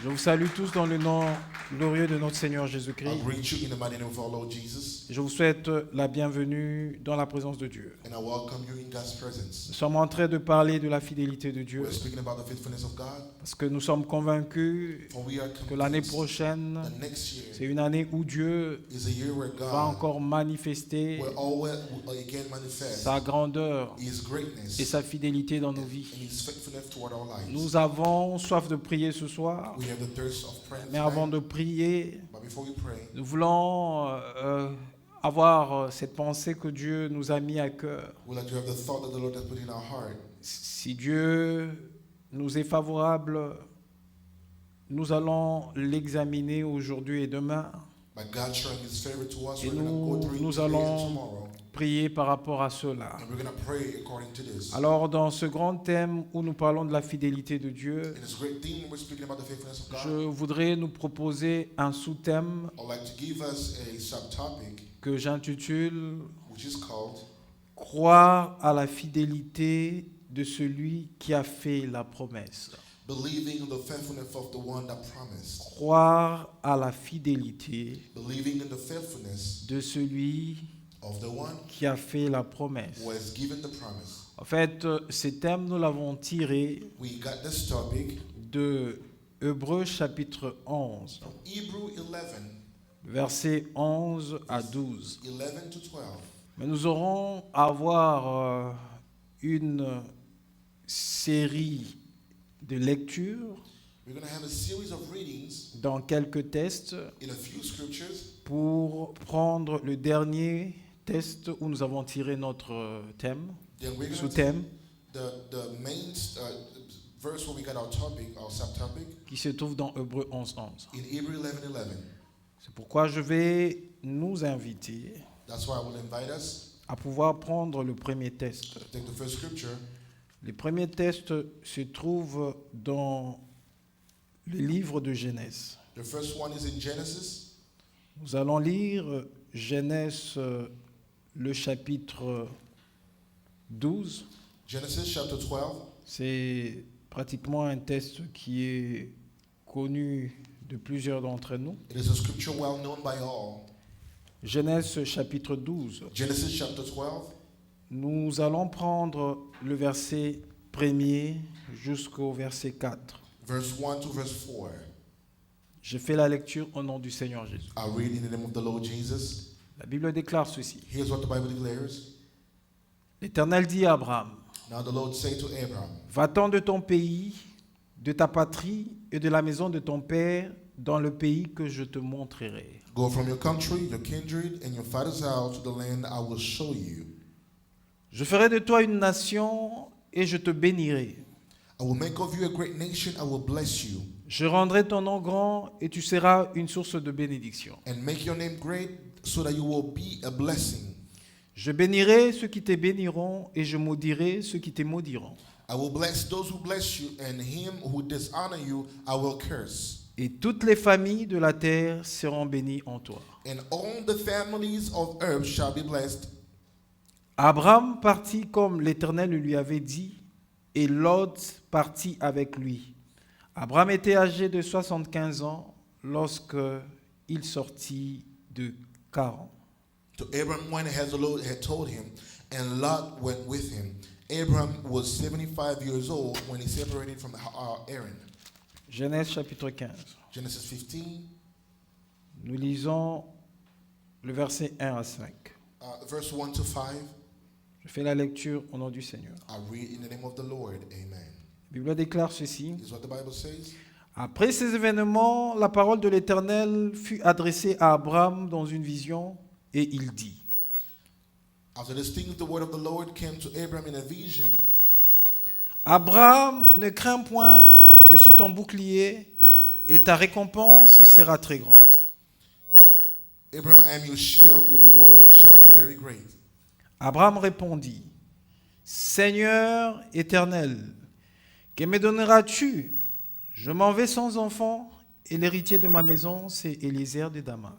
Je vous salue tous dans le nom glorieux de notre Seigneur I Jésus-Christ. greet you in the mighty name of our Lord Jesus, Je vous souhaite la bienvenue dans la présence de Dieu. and I welcome you in God's Nous presence. sommes en train de parler de la fidélité de Dieu We're speaking about the faithfulness of God, parce que nous sommes convaincus for we are que l'année convinced prochaine, that next year c'est une année où Dieu is a year where va God encore manifester will always again manifest sa grandeur His greatness et sa fidélité dans nos and vies. His faithfulness toward our lives. Nous avons soif de prier ce soir, We have the thirst of prayer mais avant tonight, de prier, but before we pray, nous voulons avoir cette pensée que Dieu nous a mis à cœur. we'd like to have the thought that the Lord has put in our heart. Si Dieu nous est favorable, nous allons l'examiner aujourd'hui et demain, By God showing His favor to us, et we're going to go through it nous today and allons tomorrow, prier par rapport à cela. and we're going to pray according to this. Alors, dans ce grand thème où nous parlons de la fidélité de Dieu, In this great theme, we're speaking about the faithfulness of je God. voudrais nous proposer un sous-thème I'd like to give us a subtopic que j'intitule which is called « Croire à la fidélité de celui qui a fait la promesse ». Believing in the faithfulness of the one that promised. Croire à la fidélité Believing in the faithfulness de celui of the one qui a fait la promesse. who has given the promise. En fait, ce thème, nous l'avons tiré We got this topic de Hébreux chapitre 11, from Hebrew 11, versets 11 à 12. 11 to 12. Mais nous aurons à avoir une série de lectures We're going to have a series of readings dans quelques tests in a few scriptures pour prendre le dernier test où nous avons tiré notre thème, Then we're going to sous-thème, the main verse where we got our topic, our subtopic, qui se trouve dans Hébreux 11:11. in Hebrew 11:11. C'est pourquoi je vais nous inviter That's why I will invite us à pouvoir prendre le premier test. to take the first scripture. Le premier test se trouve dans le livre de Genèse. The first one is in Genesis. Nous allons lire Genèse, le chapitre 12. Genesis chapter 12. C'est pratiquement un test qui est connu de plusieurs d'entre nous. It is a scripture well known by all. Genèse chapitre 12. Genesis chapter 12. Nous allons prendre le verset 1er jusqu'au verset 4. Verse 1 to verse 4. Je fais la lecture au nom du Seigneur Jésus. I read in the name of the Lord Jesus. La Bible déclare ceci. Here's what the Bible declares. L'Éternel dit à Abraham, Now the Lord said to Abraham, va-t'en de ton pays, de ta patrie et de la maison de ton père dans le pays que je te montrerai. Go from your country, your kindred, and your father's house to the land I will show you. Je ferai de toi une nation et je te bénirai. I will make of you a great nation, I will bless you, Je rendrai ton nom grand et tu seras une source de bénédiction. and make your name great so that you will be a blessing. Je bénirai ceux qui te béniront et je maudirai ceux qui te maudiront. I will bless those who bless you, and him who dishonor you I will curse. Et toutes les familles de la terre seront bénies en toi. And all the families of earth shall be blessed. Abraham partit comme l'Éternel le lui avait dit, et Lot partit avec lui. Abraham était âgé de 75 ans lorsque il sortit de Charan. To Abraham went as the Lord had told him, and Lot went with him. Abraham was 75 years old when he separated from Haran. Genèse chapitre 15. Genesis 15, Nous lisons le verset 1 à 5. verse 1 to 5. Je fais la lecture au nom du Seigneur. I read in the name of the Lord. Amen. La Bible déclare ceci. This is what the Bible says. Après ces événements, la parole de l'Éternel fut adressée à Abraham dans une vision et il dit, After this thing, the word of the Lord came to Abraham in a vision. Abraham, ne crains point, je suis ton bouclier et ta récompense sera très grande. Abraham, I am your shield, your reward shall be very great. Abraham répondit, Seigneur éternel, que me donneras-tu? Je m'en vais sans enfant et l'héritier de ma maison, c'est Eliezer de Damas.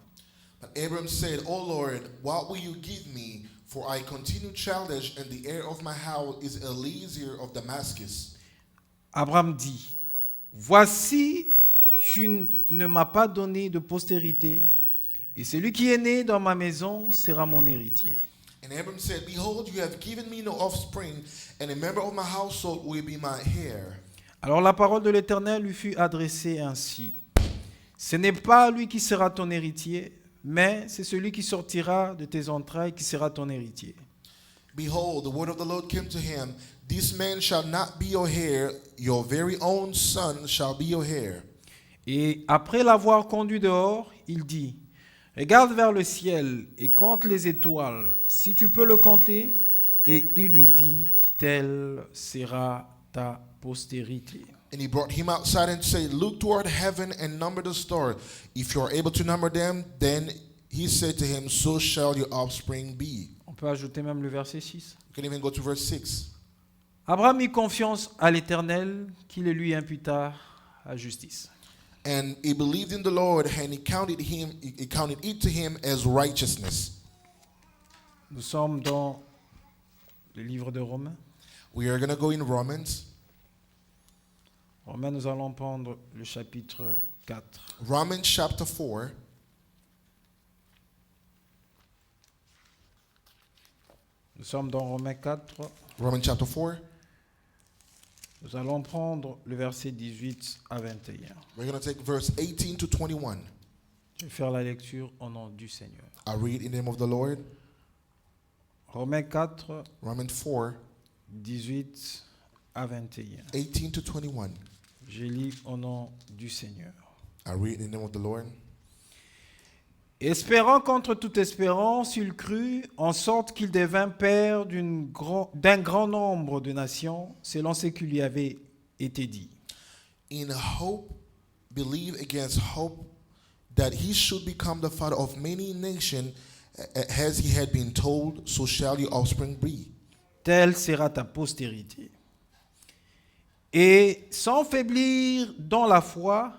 But Abraham said, O Lord, what will you give me? For I continue childish, and the heir of my house is Eliezer of Damascus. Abraham dit, voici, tu ne m'as pas donné de postérité, et celui qui est né dans ma maison sera mon héritier. And Abram said, Behold, you have given me no offspring, and a member of my household will be my heir. Alors la parole de l'Éternel lui fut adressée ainsi. Ce n'est pas lui qui sera ton héritier, mais c'est celui qui sortira de tes entrailles qui sera ton héritier. Behold, the word of the Lord came to him, This man shall not be your heir, your very own son shall be your heir. Et après l'avoir conduit dehors, il dit, regarde vers le ciel et compte les étoiles, si tu peux le compter. Et il lui dit, telle sera ta postérité. And he brought him outside and said, Look toward heaven and number the stars. If you are able to number them, then he said to him, So shall your offspring be. On peut ajouter même le verset 6. You can even go to verse 6. Abraham mit confiance à l'Éternel, qui le lui imputa à justice. And he believed in the Lord, and he counted it to him as righteousness. Nous sommes dans le livre de Romains. We are going to go in Romans. Romains, nous allons prendre le chapitre 4. Romans chapter 4. Nous sommes dans Romains 4. Romans chapter 4. Nous allons prendre le verset 18 à 21. We're going to take verse 18 to 21. Je vais faire la lecture au nom du Seigneur. I read in the name of the Lord. Romains 4, Romans 4, 18 à 21. 18 to 21. Je lis au nom du Seigneur. I read in the name of the Lord. Espérant contre toute espérance, il crut, en sorte qu'il devint père d'un grand nombre de nations, selon ce qui lui avait été dit. In hope, believe against hope, that he should become the father of many nations, as he had been told, so shall your offspring be. Telle sera ta postérité. Et sans faiblir dans la foi,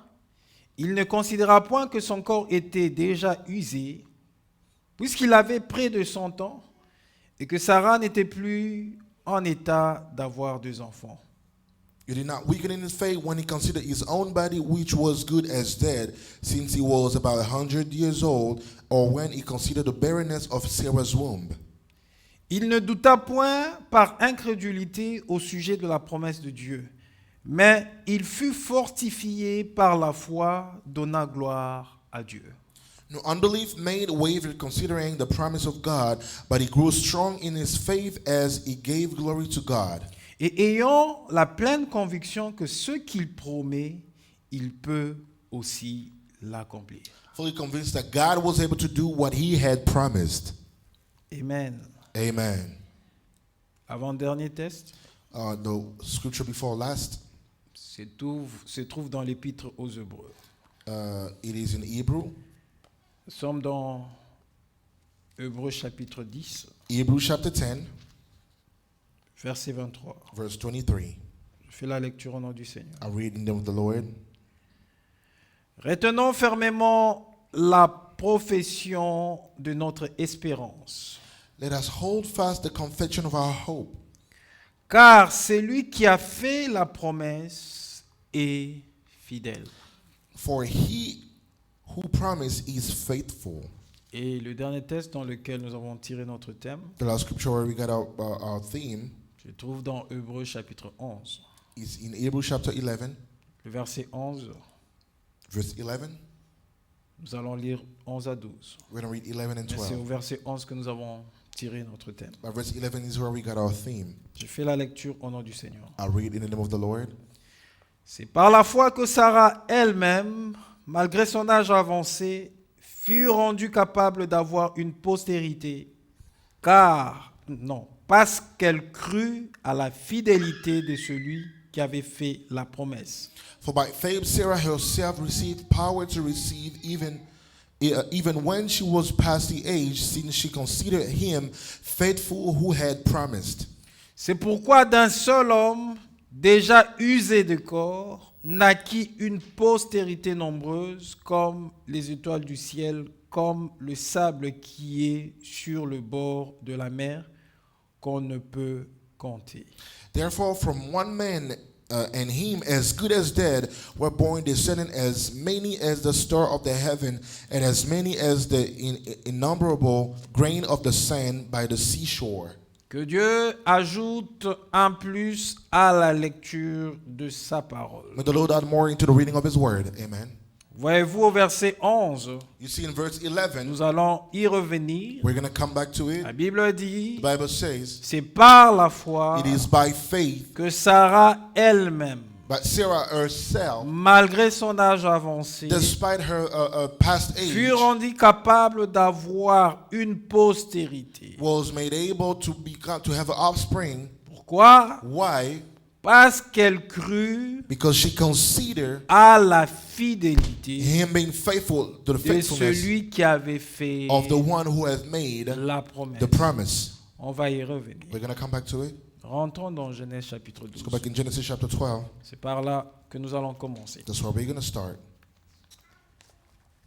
il ne considéra point que son corps était déjà usé, puisqu'il avait près de 100 ans, et que Sarah n'était plus en état d'avoir 2 enfants. He did not weaken in his faith when he considered his own body, which was good as dead, since he was about 100 years old, or when he considered the barrenness of Sarah's womb. Il ne douta point par incrédulité au sujet de la promesse de Dieu, mais il fut fortifié par la foi, donna gloire à Dieu. No unbelief made waver considering the promise of God, but he grew strong in his faith as he gave glory to God. Et ayant la pleine conviction que ce qu'il promet, il peut aussi l'accomplir. Fully convinced that God was able to do what he had promised. Amen. Amen. Avant-dernier test, The scripture before last, se trouve dans l'épître aux Hébreux. it is in Hebrew. Nous sommes dans Hébreux chapitre 10, Hebrews chapter 10, verset 23. verse 23. Je fais la lecture au nom du Seigneur. I read in the name of the Lord. Retenons fermement la profession de notre espérance. Let us hold fast the confession of our hope. Car celui qui a fait la promesse est fidèle. For he who promised is faithful. Et le dernier texte dans lequel nous avons tiré notre thème The last scripture where we got our theme se trouve dans Hébreux chapitre 11. is in Hebrews chapter 11, Le verset 11, verse 11. nous allons lire 11 à 12. We're going to read 11 and Mais c'est au 12. verset 11 que nous avons tiré notre thème. But verse 11 is where we got our theme. Je fais la lecture au nom du Seigneur. I read in the name of the Lord. C'est par la foi que Sarah elle-même, malgré son âge avancé, fut rendue capable d'avoir une postérité, parce qu'elle crut à la fidélité de celui qui avait fait la promesse. For by faith Sarah herself received power to receive even when she was past the age, since she considered him faithful who had promised. C'est pourquoi d'un seul homme, déjà usé de corps, naquit une postérité nombreuse comme les étoiles du ciel, comme le sable qui est sur le bord de la mer, qu'on ne peut compter. Therefore, from one man and him as good as dead were born descendant as many as the star of the heaven and as many as the innumerable grain of the sand by the seashore. Que Dieu ajoute un plus à la lecture de sa parole. May the Lord add more into the reading of his word. Amen. Voyez-vous au verset 11, You see in verse 11, nous allons y revenir. we're going to come back to it. La Bible dit, The Bible says, c'est par la foi it is by faith, que Sarah elle-même, but Sarah herself, malgré son âge avancé, despite her past fut age, rendue capable d'avoir une postérité. was made able to have an offspring. Pourquoi? Why? Parce qu'elle crut Because she considered à la fidélité him being faithful to the de faithfulness celui qui avait fait of the one who has made la promesse. the promise. On va y revenir. We're going to come back to it. Rentrons dans Genèse chapitre Let's go 12. back in Genesis chapter 12. C'est par là que nous allons commencer. That's where we're going to start.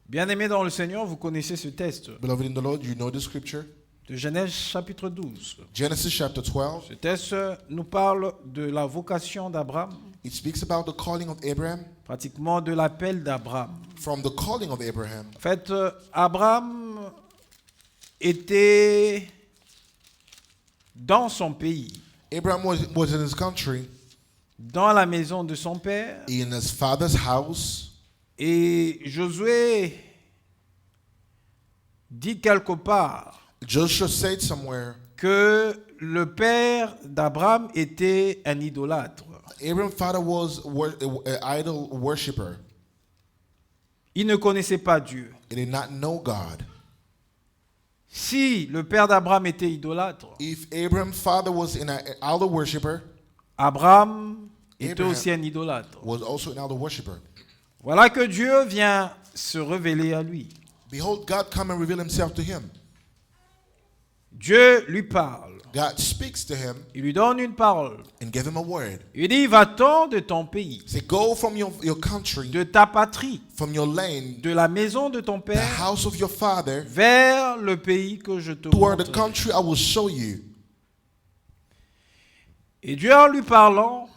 Bien-aimés dans le Seigneur, vous connaissez ce texte Beloved in the Lord, you know the scripture. de Genèse chapitre 12. Genesis chapter 12. Ce texte nous parle de la vocation d'Abraham, It speaks about the calling of Abraham, pratiquement de l'appel d'Abraham. from the calling of Abraham. En fait, Abraham était dans son pays, Abraham was in his country, dans la maison de son père, in his father's house, et Josué dit quelque part Joshua said somewhere, que le père d'Abraham était un idolâtre. Abraham's father was an idol worshiper. Il ne connaissait pas Dieu. He did not know God. Si le père d'Abraham était idolâtre, If Abraham's father was an idol worshiper, Abraham était Abraham aussi un idolâtre. was also an idol worshiper. Voilà que Dieu vient se révéler à lui. Behold, God come and reveal himself to him. Dieu lui parle. God speaks to him Il lui donne une parole. and give him a word. Il dit, va-t'en de ton pays, Say, go from your country, de ta patrie, from your land, de la maison de ton the père, house of your father, vers le pays que je te toward the montre. country I will show you. Et Dieu en lui parlant,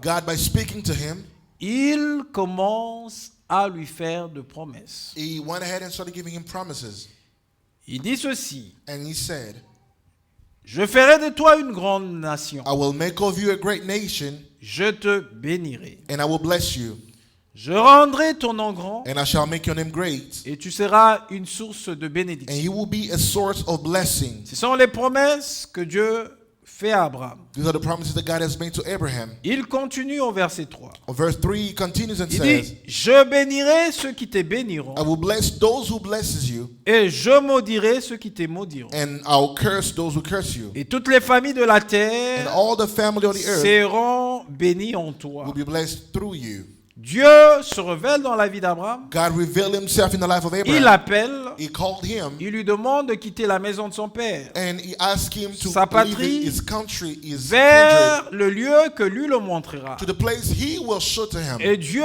God, by speaking to him, il commence à lui faire de promesses. he went ahead and started giving him promises. Il dit ceci, And he said, je ferai de toi une grande nation, I will make of you a great nation, je te bénirai, and I will bless you, je rendrai ton nom grand, and I shall make your name great, et tu seras une source de and bénédiction. you will be a source of blessing. Ce sont les promesses que Dieu fait à Abraham. These are the promises that God has made to Abraham. Il continue au verset 3. Verse 3 he continues and Il says, dit, je bénirai ceux qui te béniront, I will bless those who blesses you, et je maudirai ceux qui te maudiront. and I'll curse those who curse you. Et toutes les familles de la And terre all the family of the earth seront bénies en toi. will be blessed through you. Dieu se révèle dans la vie d'Abraham. God revealed himself in the life of Il Abraham. l'appelle. He called him, Il lui demande de quitter la maison de son père and he asked him to Sa leave patrie his country, his kindred, vers le lieu que lui le montrera. to the place he will show to him. Et Dieu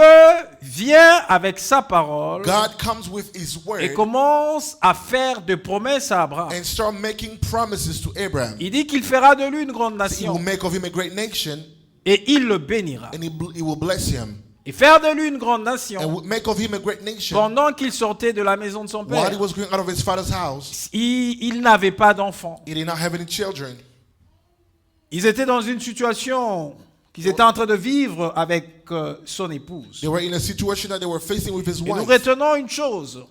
vient avec sa parole God comes with his et word commence à faire des promesses à Abraham. and start making promises to Abraham. Il dit qu'il fera de lui une grande He will nation make of him a great nation, et il le bénira. and he will bless him. Et faire de lui une grande nation And will make of him a great nation. pendant qu'il sortait de la maison de son While he père. was going out of his father's house, Il n'avait pas d'enfants. he did not have any children. Ils étaient dans une situation qu'ils étaient en train de vivre avec son épouse. They were in a situation that they were facing with his Et nous wife. retenons une chose,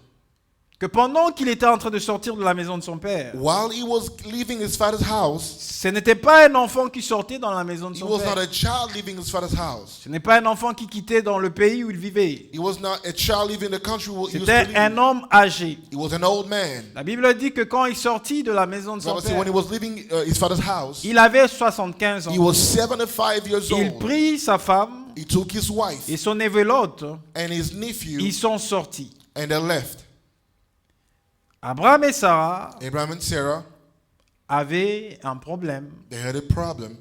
que pendant qu'il était en train de sortir de la maison de son père, While he was leaving his father's house, ce n'était pas un enfant qui sortait dans la maison de he son was not père. a child leaving his father's house. Ce n'est pas un enfant qui quittait dans le pays où il vivait. He was not a child leaving the country he used to C'était live un in. homme âgé. He was an old man. La Bible dit que quand il sortit de la maison de The son Bible says when he père, was leaving his father's house, il avait 75 he ans. was 75 years Il old. prit sa femme He took his wife et son évelote, and his nephew, ils sont sortis. and they left. Abraham et Sarah Abraham and Sarah, avaient un problème. they had a problem.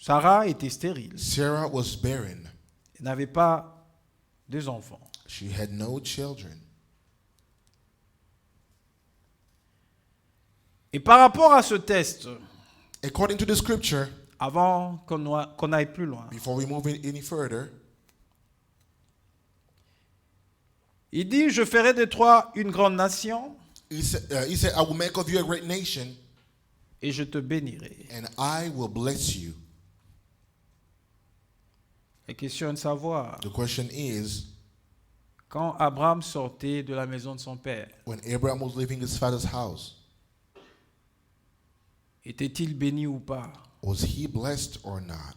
Sarah était stérile. Sarah was barren. Elle n'avait pas deux enfants. She had no children. Et par rapport à ce test, According to the scripture, avant qu'on aille plus loin, before we move any further, il dit, je ferai de toi une grande nation he said, I will make of you a great nation, et je te bénirai. and I will bless you. La question est de savoir, The question is, quand Abraham sortait de la maison de son père, when Abraham was leaving his father's house, était-il béni ou pas? was he blessed or not?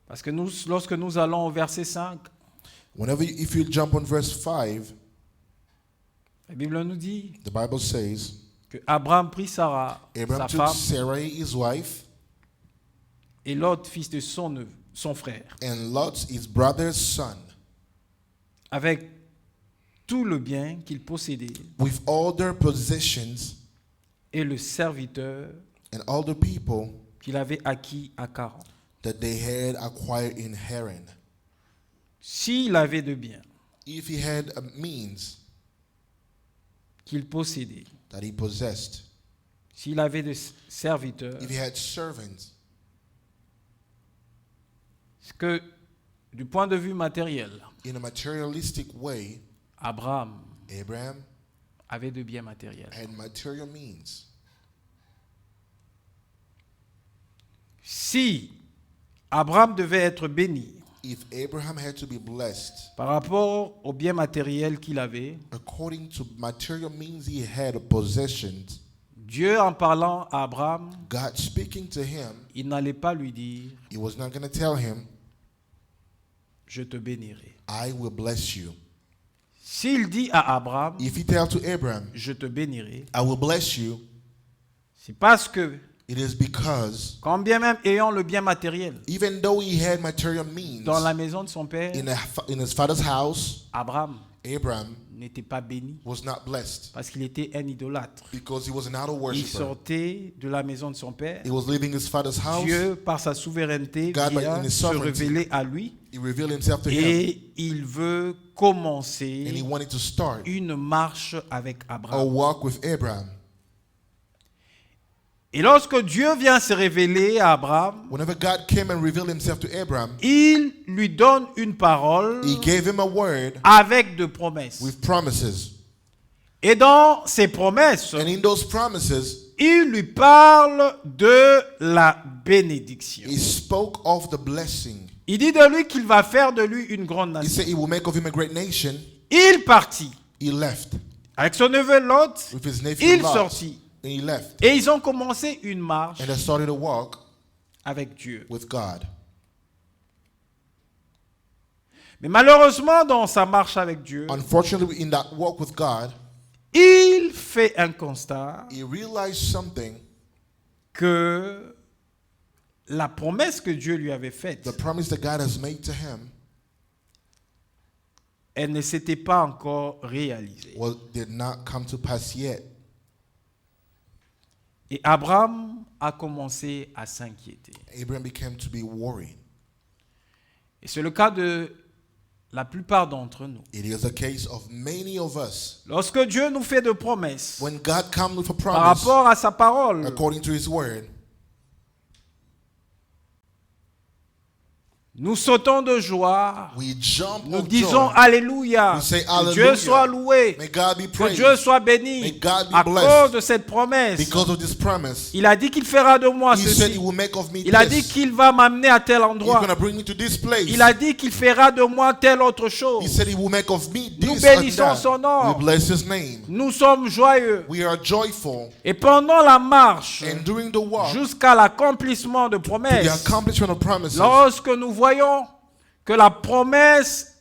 Parce que lorsque nous allons au verset 5, If you jump on verse 5, la Bible nous dit the Bible says, que Abraham prit Sarah, Abraham sa took femme, Sarai, his wife, et Lot, fils de son frère, and Lot, his brother's son, avec tout le bien qu'il possédait, with all their possessions et le serviteur and all the people qu'il avait acquis à Charan. that they had acquired in Haran. S'il avait de biens If he had a means qu'il possédait, that he possessed, s'il avait des serviteurs, if he had servants, c'est que du point de vue matériel, in a materialistic way, Abraham Abraham avait de biens matériels. had material means. Si Abraham devait être béni If Abraham had to be blessed par rapport aux biens matériels qu'il avait, according to material means he had, possessions, Dieu, en parlant à Abraham, God speaking to him, il n'allait pas lui dire he was not going to tell him, « Je te bénirai ». I will bless you. S'il dit à Abraham If he tells to Abraham, « Je te bénirai I will bless you, », c'est parce que, it is because quand bien même ayant le bien matériel even though he had material means dans la maison de son père, in his father's house, Abraham Abraham n'était pas béni was not blessed parce qu'il était un idolâtre. because he was an idol Il worshiper. sortait de la maison de son père. He was leaving his father's house. Dieu, par sa souveraineté, God, vient in his se sovereignty, révéler à lui He revealed himself to him, et il veut and he commencer wanted to start une marche avec a Abraham. walk with Abraham. Et lorsque Dieu vient se révéler à Abraham, Whenever God came and revealed himself to Abraham, il lui donne une parole he gave him a word avec de promesses. with promises. Et dans ces promesses, And in those promises, il lui parle de la bénédiction. he spoke of the blessing. Il dit de lui qu'il va faire de lui une grande He nation. said he will make of him a great nation. Il partit. He left Avec son neveu Lot, with his nephew il Lot, sortit. and he left. Et ils ont commencé une marche And they started a walk avec Dieu. with God. Mais malheureusement, dans sa marche avec Dieu, Unfortunately, in that walk with God, il fait un constat he realized something. que la promesse que Dieu lui avait faite, The promise that God has made to him elle ne s'était pas encore réalisée. did not come to pass yet. Et Abraham a commencé à s'inquiéter. Abraham began to be worried. Et c'est le cas de la plupart d'entre nous. It is a case of many of us. Lorsque Dieu nous fait de promesses When God comes with a par promise rapport à sa parole, according to his word, nous sautons de joie, we jump nous of disons joy. Alléluia, We say que Dieu Hallelujah. soit loué, May God be que praised. Dieu soit béni May God be à blessed. cause de cette promesse. Because of this promise, Il a dit qu'il fera de moi he said he ceci. will make of me Il a dit this. qu'il va m'amener à tel He's endroit. going to bring me to this place. Il a dit qu'il fera de moi telle autre He chose. said he will make of me Nous this and bénissons that. son nom. We bless his name. Nous sommes joyeux. We are joyful. Et pendant la marche, And during the walk, jusqu'à l'accomplissement de to the promesses, accomplishment of promises, lorsque nous voyons que la promesse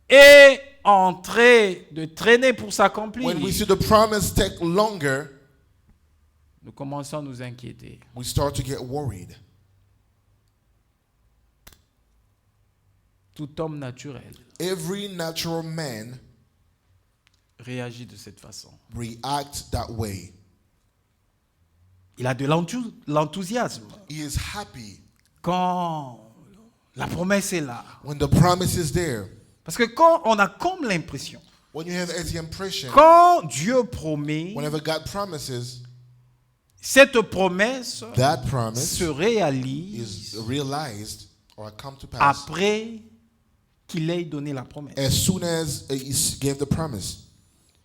est en train de traîner pour s'accomplir, when we see the promise take longer, nous commençons à nous inquiéter. we start to get worried. Tout homme naturel Every natural man réagit de cette façon. reacts that way. Il a de l'enthousiasme He is happy quand la promesse est là. when the promise is there. Parce que quand on a comme l'impression, When you have the impression, quand Dieu promet, whenever God promises, cette promesse that promise se réalise is realized or come to pass après qu'il ait donné la promesse. as soon as he gave the promise.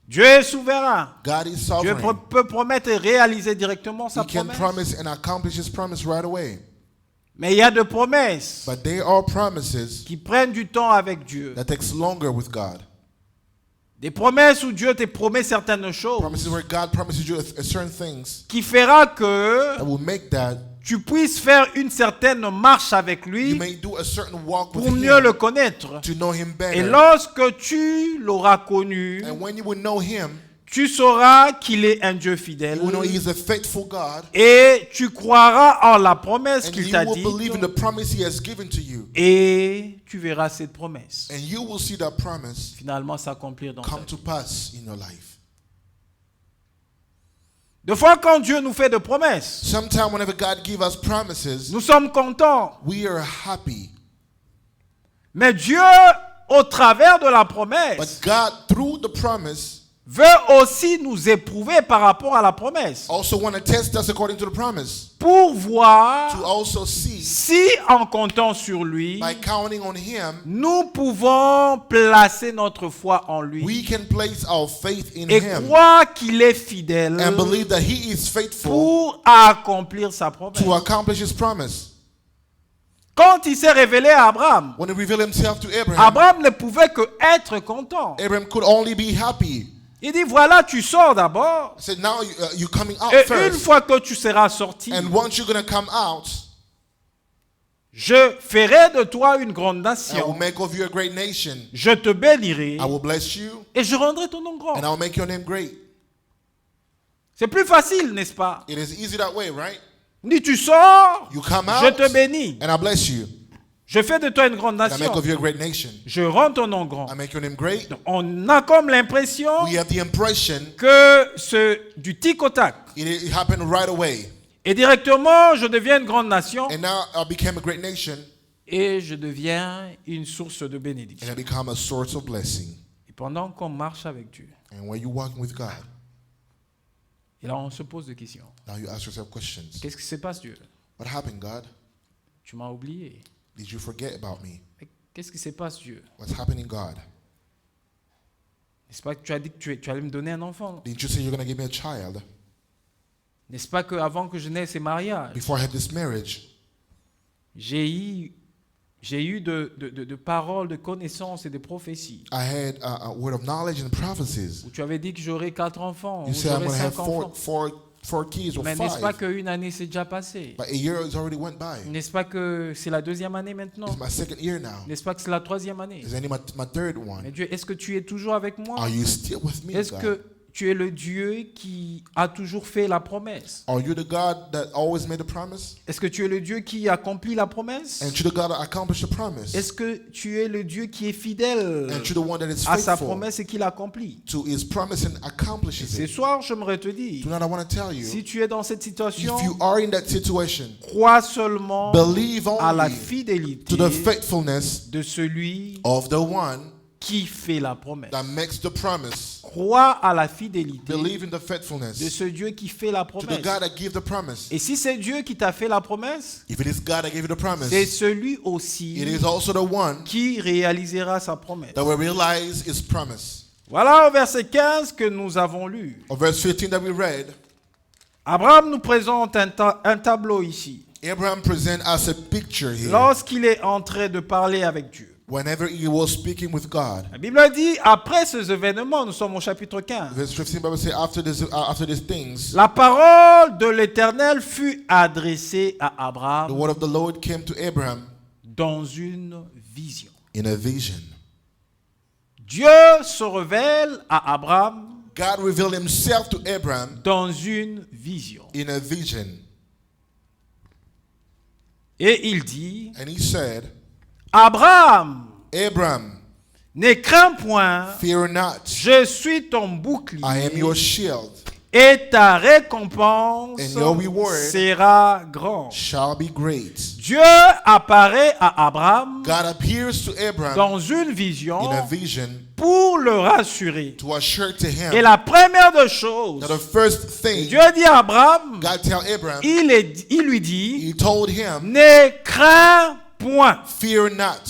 Dieu est souverain. God is Dieu sovereign. peut promettre et réaliser directement sa He can promesse. promise and accomplish his promise right away. Mais il y a des promesses But there are promises qui prennent du temps avec Dieu. that takes longer with God. Des promesses où Dieu te promet certaines choses Promises where God promises you certain things qui fera que that will make that tu puisses faire une certaine marche avec you lui may do a certain walk with pour mieux le him connaître. to know him Et better. lorsque tu l'auras connu, And when you will know him, tu sauras qu'il est un Dieu fidèle you will know he is a faithful God, et tu croiras en la promesse and qu'il you t'a will dite believe in the promise he has given to you, et tu verras cette promesse and you will see that promise finalement s'accomplir dans ta come vie. to pass in your life. Des fois, quand Dieu nous fait des promesses, Sometimes whenever God gives us promises, nous sommes contents. we are happy. Mais Dieu, au travers de la promesse, But God, through the promise, veut aussi nous éprouver par rapport à la promesse also want to test us according to the promise, pour to voir also see, si, en comptant sur lui, by counting on him, nous pouvons placer notre foi en lui we can place our faith in et him croire qu'il est fidèle and believe that he is faithful pour accomplir sa promesse. to accomplish his promise. Quand il s'est révélé à Abraham, When he revealed himself to Abraham, Abraham ne pouvait que être content. Abraham could only be happy. Il dit, voilà, tu sors d'abord. I said, now you're coming out Et une first. fois que tu seras sorti, And once you're going to come out, je ferai de toi une grande I will nation. make of you a great nation. Je te bénirai I will bless you, et je rendrai ton nom grand. and I will make your name great. C'est plus facile, n'est-ce pas? It is easy that way, right? Il dit, tu sors, You come je out, te bénis. and I bless you. Je fais de toi une grande And I make nation. of you a great nation. Je rends ton nom grand. I make your name great. On a comme l'impression We have the impression que du tic au tac. it happened right away. Et directement, je deviens une grande nation And now I became a great nation, et je deviens une source de and bénédiction. I become a source of blessing. Et pendant qu'on marche avec Dieu, And when you're walking with God, et là on se pose des questions. now you ask yourself questions. Qu'est-ce qui se passe, Dieu? What happened, God? Tu m'as oublié. Did you forget about me? Mais qu'est-ce qui se passe, Dieu? What's happening, God? N'est-ce pas que tu as dit que tu allais me donner un enfant? Didn't you say you're going to give me a child? N'est-ce pas qu'avant que je naisse ces mariages, Before I had this marriage, j'ai eu de paroles, de connaissances et de prophéties. I had a word of knowledge and prophecies. Où tu avais dit que j'aurais 4 enfants, You ou said I'm j'aurais going to have 5 enfants. four kids or Mais n'est-ce pas 5. qu'une année s'est déjà passée? But a year has already went by. N'est-ce pas que c'est la 2e année maintenant? It's my second year now. N'est-ce pas que c'est la 3e année? It's only my third Mais one. Dieu, est-ce que tu es toujours avec moi? Are you still with me, Est-ce God? que tu es le Dieu qui a toujours fait la promesse? Are you the God that always made a promise? Est-ce que tu es le Dieu qui accomplit la promesse? And you're the God that accomplished the promise? Est-ce que tu es le Dieu qui est fidèle And you're the one that is à sa faithful promesse et qui l'accomplit? to his promise and accomplishes Ce it? soir, j'aimerais te dire, Tonight I want to tell you, si tu es dans cette situation, if you are in that situation, crois seulement believe à la only fidélité to the faithfulness de celui of the one qui fait la promesse. that makes the promise. Crois à la fidélité Believe in the de faithfulness ce Dieu qui fait la to the promesse. God that gave the promise. Et si c'est Dieu qui t'a fait la promesse, If it is God that gave you the promise, c'est celui aussi it is also the one qui réalisera sa promesse. that will realize his promise. Voilà au verset 15 que nous avons lu. Of verse 15 that we read, Abraham nous présente un tableau ici. Abraham presents us a picture here. Lorsqu'il est en train de parler avec Dieu. Whenever he was speaking with God. La Bible dit, après ces événements, nous sommes au chapitre 15. Verse 15, Bible says, after these things, La parole de l'Éternel fut adressée à the Abraham word of the Lord came to Abraham dans une vision. in a vision. Dieu se révèle à Abraham God revealed himself to Abraham dans une vision. in a vision. Et il dit, And he said, Abraham, Abraham, ne crains point, fear not. je suis ton bouclier I am your shield. et ta récompense And your reward sera grande. shall be great. Dieu apparaît à Abraham God appears to Abraham dans une vision in a vision pour le rassurer. to assure to Et him la première des choses, that the first thing Dieu dit à Abraham, God tell Abraham, il lui dit, he told him, ne crains point, fear not,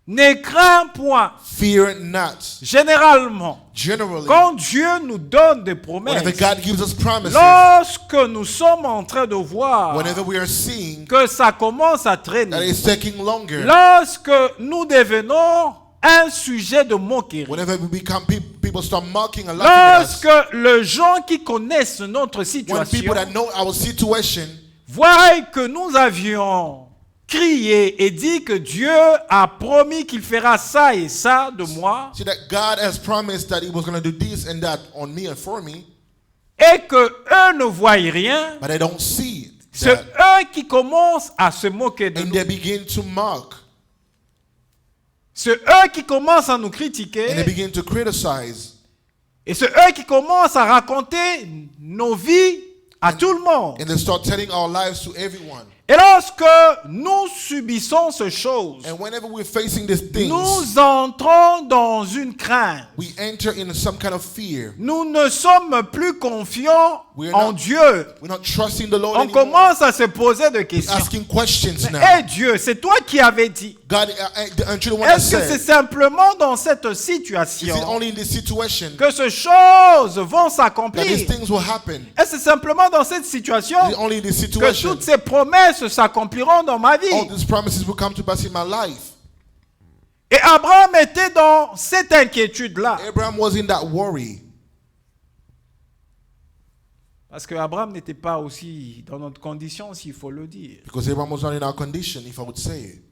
ne crains point. fear not. Généralement, Generally, quand Dieu nous donne des promesses, whenever God gives us promises, lorsque nous sommes en train de voir whenever we are seeing que ça commence à that traîner, it's taking longer, lorsque nous devenons un sujet de moquerie, whenever we become people start mocking and laughing at us, lorsque les gens qui connaissent notre when situation people that know our situation voient que nous avions crié et dit que Dieu a promis qu'il fera ça et ça de moi, see that God has promised that He was going to do this and that on me and for me, et que eux ne voient rien, but I don't see c'est that, eux qui commencent à se moquer de and nous. they begin to mock C'est eux qui commencent à nous and they critiquer. begin to criticize, Et c'est eux qui commencent à raconter nos vies à tout le monde. and they start telling our lives to everyone. Et lorsque nous subissons ces choses, And whenever we're facing these things, nous entrons dans une crainte. we enter in some kind of fear. Nous ne sommes plus confiants We're en not- Dieu. We're not trusting the Lord On anymore. commence à se poser des We're questions. asking questions now. Eh Dieu, c'est toi qui avais dit. God, aren't you the one that Est-ce que c'est said? simplement dans cette Is it situation only in this situation que ces choses vont that these s'accomplir? things will happen? Est-ce que c'est simplement dans cette situation Is it only in this que situation toutes ces promesses s'accompliront dans ma all vie? these promises will come to pass in my life? Et Abraham était dans cette inquiétude-là. Abraham was in that worry Parce que Abraham n'était pas aussi dans notre condition, s'il faut le dire. because Abraham was not in our condition, if I would say it.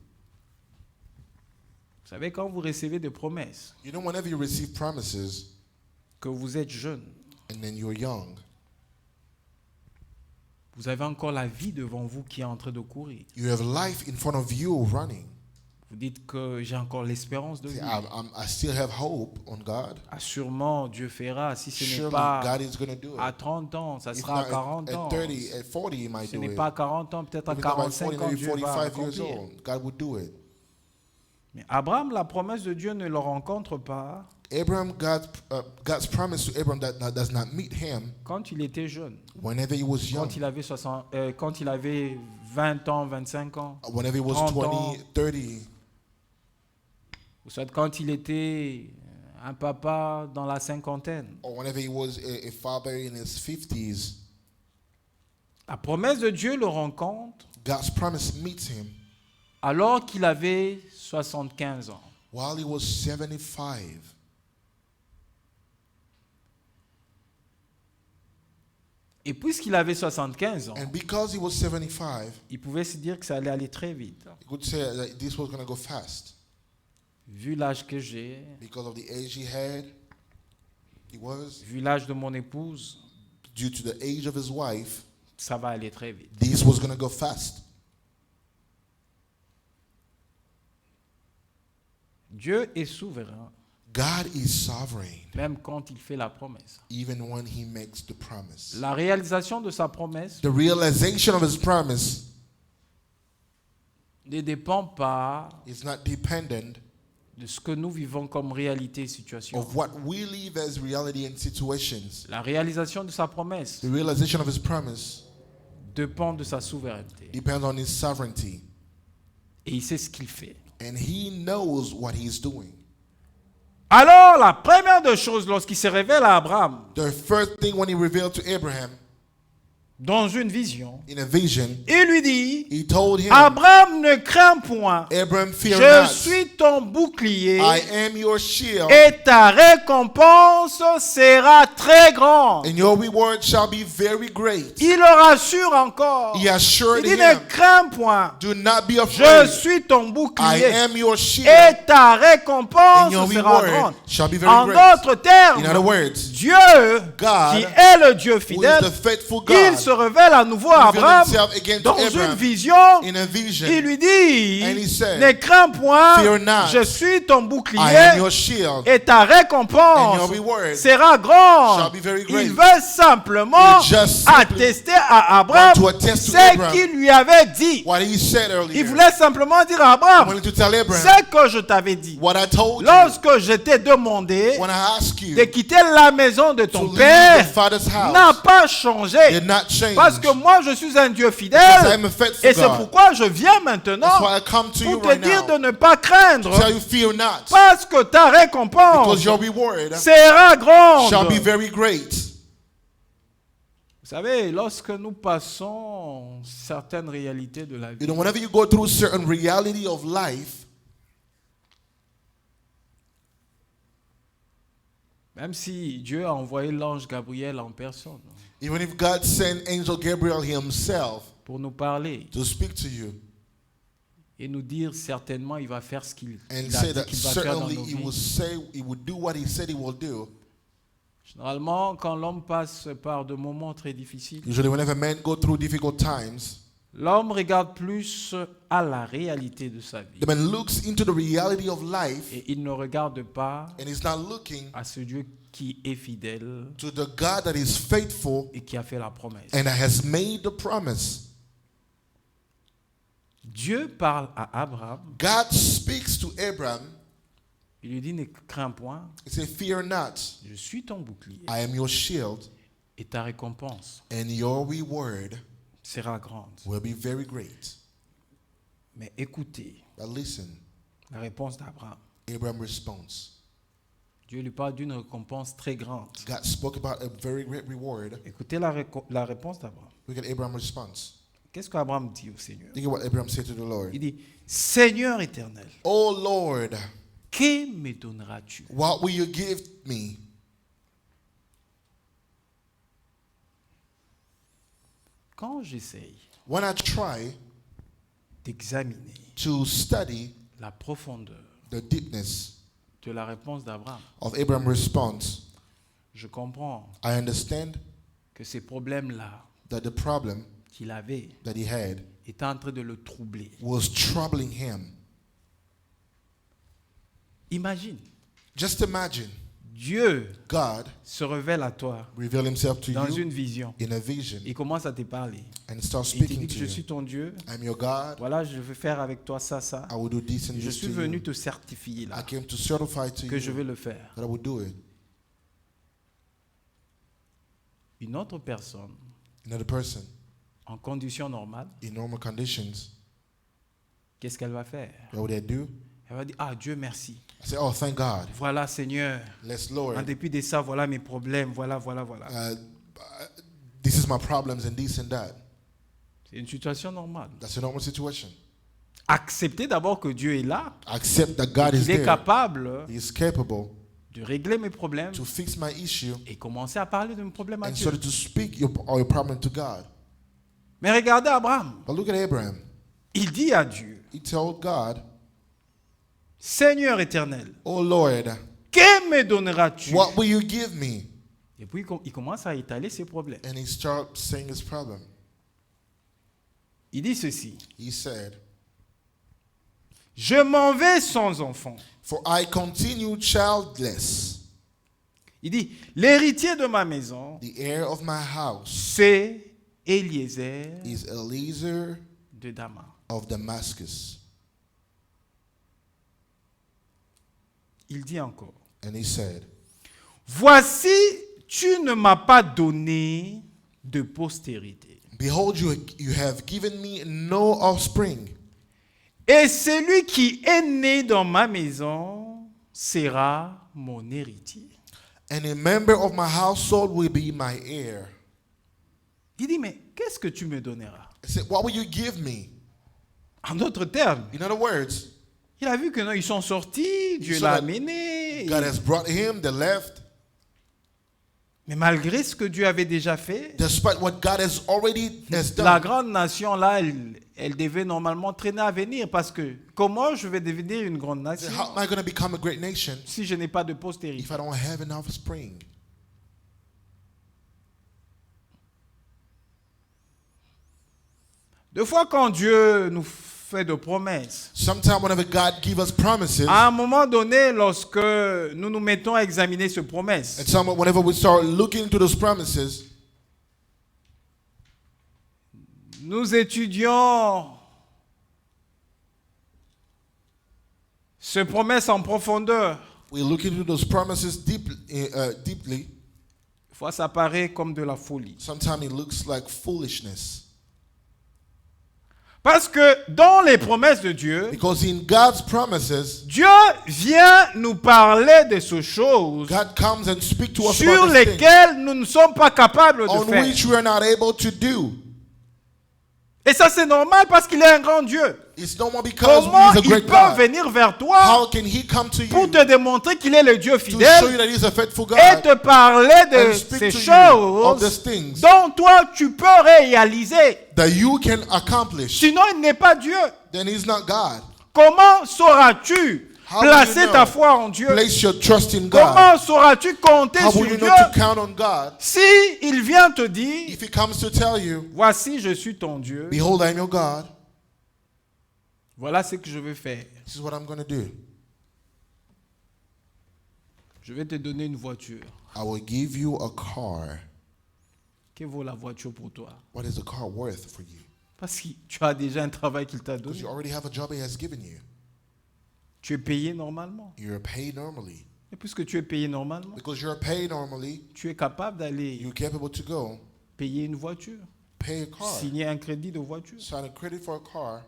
Vous savez, quand vous recevez des promesses, You know, whenever you receive promises que vous êtes jeune, and then you're young, vous avez encore la vie devant vous qui est en train de courir. you have life in front of you running. Vous dites que j'ai encore l'espérance de See, vivre. I still have hope on God. Ah, sûrement, Dieu fera. Si ce n'est Surely pas God is going to do à it. 30 ans, ça If sera à not 40 at ans. 30, at 40, He might Ce do n'est it. pas à 40 ans, peut-être à If it's not by 45 40, ans, maybe Dieu va 45 years accomplir. old, God would do it. Mais Abraham, la promesse de Dieu ne le rencontre pas Abraham, God's promise to Abraham that does not meet him quand il était jeune. whenever he was young, Quand il avait 20 ans, 25 ans. whenever he was 30 20, ans. 30, Ou soit quand il était un papa dans la cinquantaine. or whenever he was a father in his 50s. La promesse de Dieu le rencontre God's promise meets him alors qu'il avait 75 ans. while he was 75. Et puisqu'il avait 75 ans, And because he was 75, il pouvait se dire que ça allait aller très vite. he could say that this was going to go fast. Vu l'âge que j'ai, Because of the age he was, vu l'âge de mon épouse, due to the age of his wife, ça va aller très vite. this was going to go fast. Dieu est souverain, God is sovereign, même quand il fait la promesse. even when he makes the promise. La réalisation de sa promesse The realization of his promise ne dépend pas is not dependent de ce que nous vivons comme réalité et situation. of what we live as reality and situations. La réalisation de sa promesse The realization of his promise dépend de sa souveraineté. depends on his sovereignty, Et il sait ce qu'il fait. and he knows what he's doing. Alors, la première des choses, lorsqu'il se révèle à Abraham The first thing when he revealed to Abraham dans une vision, in a vision, il lui dit, he told him, Abraham, ne crains point, Abraham, fear je not. suis ton bouclier I am your shield, et ta récompense sera très grande. and your reward shall be very great. Il le rassure encore. He assured Il dit, him, ne crains point, do not be je afraid. suis ton I bouclier am your shield, et ta and récompense your sera reward grande. shall be very En great. d'autres termes, In other words, Dieu, God, qui est le Dieu who is fidèle, the faithful il God, se révèle à nouveau à revealed Abraham himself again to dans une Abraham vision. in a vision. Il lui dit, And he said, ne crains point, fear not. je suis ton I am bouclier your shield. et ta And récompense your reward sera shall grande. be very great. Il veut simplement He just simply attester à Abraham want to attest to ce Abraham qu'il lui avait dit. What he said earlier. Il voulait simplement dire à I Abraham, wanted to tell Abraham ce que je t'avais dit. what I told you Lorsque je t'ai demandé when I asked you de quitter la maison de to ton leave père, your father's n'a house. pas changé. Did not change. Parce que moi, je suis un Dieu Because I fidèle. am a faithful Et c'est God. pourquoi je viens That's maintenant why I come to you pour te right dire now. de ne pas craindre. To tell you fear not. Parce que ta récompense Because your reward sera grande. shall be very great. Vous savez, lorsque nous passons certaines réalités de la vie, You know, whenever you go through certain reality of life, même si Dieu a envoyé l'ange Gabriel en personne even if God sent Angel Gabriel himself pour nous parler to speak to you et nous dire certainement il va faire ce qu'il and a say dit that qu'il va faire dans certainly nos he will vies. say he will do what he said he will do. Généralement, quand l'homme passe par de moments très difficiles, Usually whenever men go through difficult times, l'homme regarde plus à la réalité de sa vie the man looks into the reality of life et il ne regarde pas and he's not looking à ce Dieu qui est fidèle to the God that is faithful et qui a fait la promesse. and has made the promise. Dieu parle à Abraham, God speaks to Abraham. il lui dit ne crains point, He said, fear not, je suis ton bouclier I am your shield, et ta récompense and your reward sera grande. will be very great. Mais écoutez But listen, la réponse d'Abraham. Abraham responds. Dieu lui parle d'une récompense très grande. God spoke about a very great reward. Écoutez la réponse d'Abraham. Look at Abraham's response. Qu'est-ce qu'Abraham dit au Seigneur? Think of what Abraham said to the Lord. Il dit, Seigneur éternel, Oh Lord, que me donneras-tu? what will you give me? Quand j'essaye When I try d'examiner to study la profondeur the deepness de la réponse d'Abraham, of Abraham's response, je comprends I understand que ces problèmes-là that the problem qu'il avait that he had étaient en train de le troubler. was troubling him. Imagine, Just imagine Dieu God se révèle à toi reveal himself to dans you une vision. in a vision Il commence à te parler. and start Il te speaking dit to que je suis you. ton Dieu. I'm your God. Voilà, je vais faire avec toi ça, ça. I will do this and Je this suis to venu you. te certifier I là came to certify to que je vais you le faire. that I will do it. Une autre personne, Another person, en conditions normales, in normal conditions, qu'est-ce qu'elle va faire? what would they do? Elle va dire, ah Dieu merci. I say, oh, thank God. Voilà Seigneur. Let's En Lord. dépit de ça, voilà mes problèmes. Voilà. This is my problems and this and that. C'est une situation normale. That's a normal situation. Acceptez d'abord que Dieu est là. Accept that God is Il est there. capable He is capable de régler mes problèmes to fix my issue et commencer à parler de mes problèmes à and Dieu. sort of to speak your problem to God. Mais regardez Abraham. But look at Abraham. Il dit à Dieu, He told God, Seigneur éternel, oh Lord, que me donneras-tu? what will you give me? Et puis il commence à étaler ses problèmes. And he started saying his problem. Il dit ceci, He said, je m'en vais sans enfant. for I continue childless. Il dit, l'héritier de ma maison, The heir of my house c'est Eliezer is Eliezer de Damas. of Damascus. Il dit encore, And he said, voici, tu ne m'as pas donné de postérité. behold, you have given me no offspring. Et celui qui est né dans ma maison sera mon héritier. And a member of my household will be my heir. Il dit, mais qu'est-ce que tu me donneras? I said, what will you give me? En d'autres termes, In other words, il a vu que non, ils sont sortis, Dieu saw l'a that amené. God has brought him, they left. Mais malgré ce que Dieu avait déjà fait, Despite what God has already has la done, grande nation là, elle devait normalement traîner à venir parce que comment je vais devenir une grande he said, nation how am I going to become a great nation si je n'ai pas de postérité? if I don't have an offspring? Deux fois quand Dieu nous fait de promesses, Sometimes whenever God gives us promises, à un moment donné, lorsque nous nous mettons à examiner ces promesses, and whenever we start looking into those promises, nous étudions ces promesses en profondeur. we look into those promises deeply. Des fois, ça paraît comme de la folie. Sometimes it looks like foolishness. Parce que dans les promesses de Dieu, Because in God's promises, Dieu vient nous parler de ces choses God comes and speaks to us sur about these things lesquelles nous ne sommes pas capables de on faire. which we are not able to do. Et ça, c'est normal parce qu'il est un grand Dieu. It's normal because Comment He is a il great peut God. venir vers toi How can He come to pour you te démontrer qu'il est le Dieu to fidèle show you that He's a faithful God et te parler de and speak ces to you of these choses things dont toi tu peux réaliser? that you can accomplish? Sinon, il n'est pas Dieu. Then He's not God. Comment sauras-tu How will you placer know? ta foi en Dieu? Place your trust in God. Comment sauras-tu compter How sur will you Dieu know to count on God si il vient te dire, if He comes to tell you, voici je suis ton Dieu, behold, I am your God. voilà ce que je vais faire. This is what I'm going to do. Je vais te donner une voiture. I will give you a car. Que vaut la voiture pour toi? What is the car worth for you? Parce que tu as déjà un travail qu'il t'a Because donné. you already have a job He has given you. Tu es payé normalement. You're paid normally. Et puisque tu es payé normalement, Because you're paid normally, tu es capable d'aller you're capable to go payer une voiture, pay a car, signer un crédit de voiture. sign a credit for a car.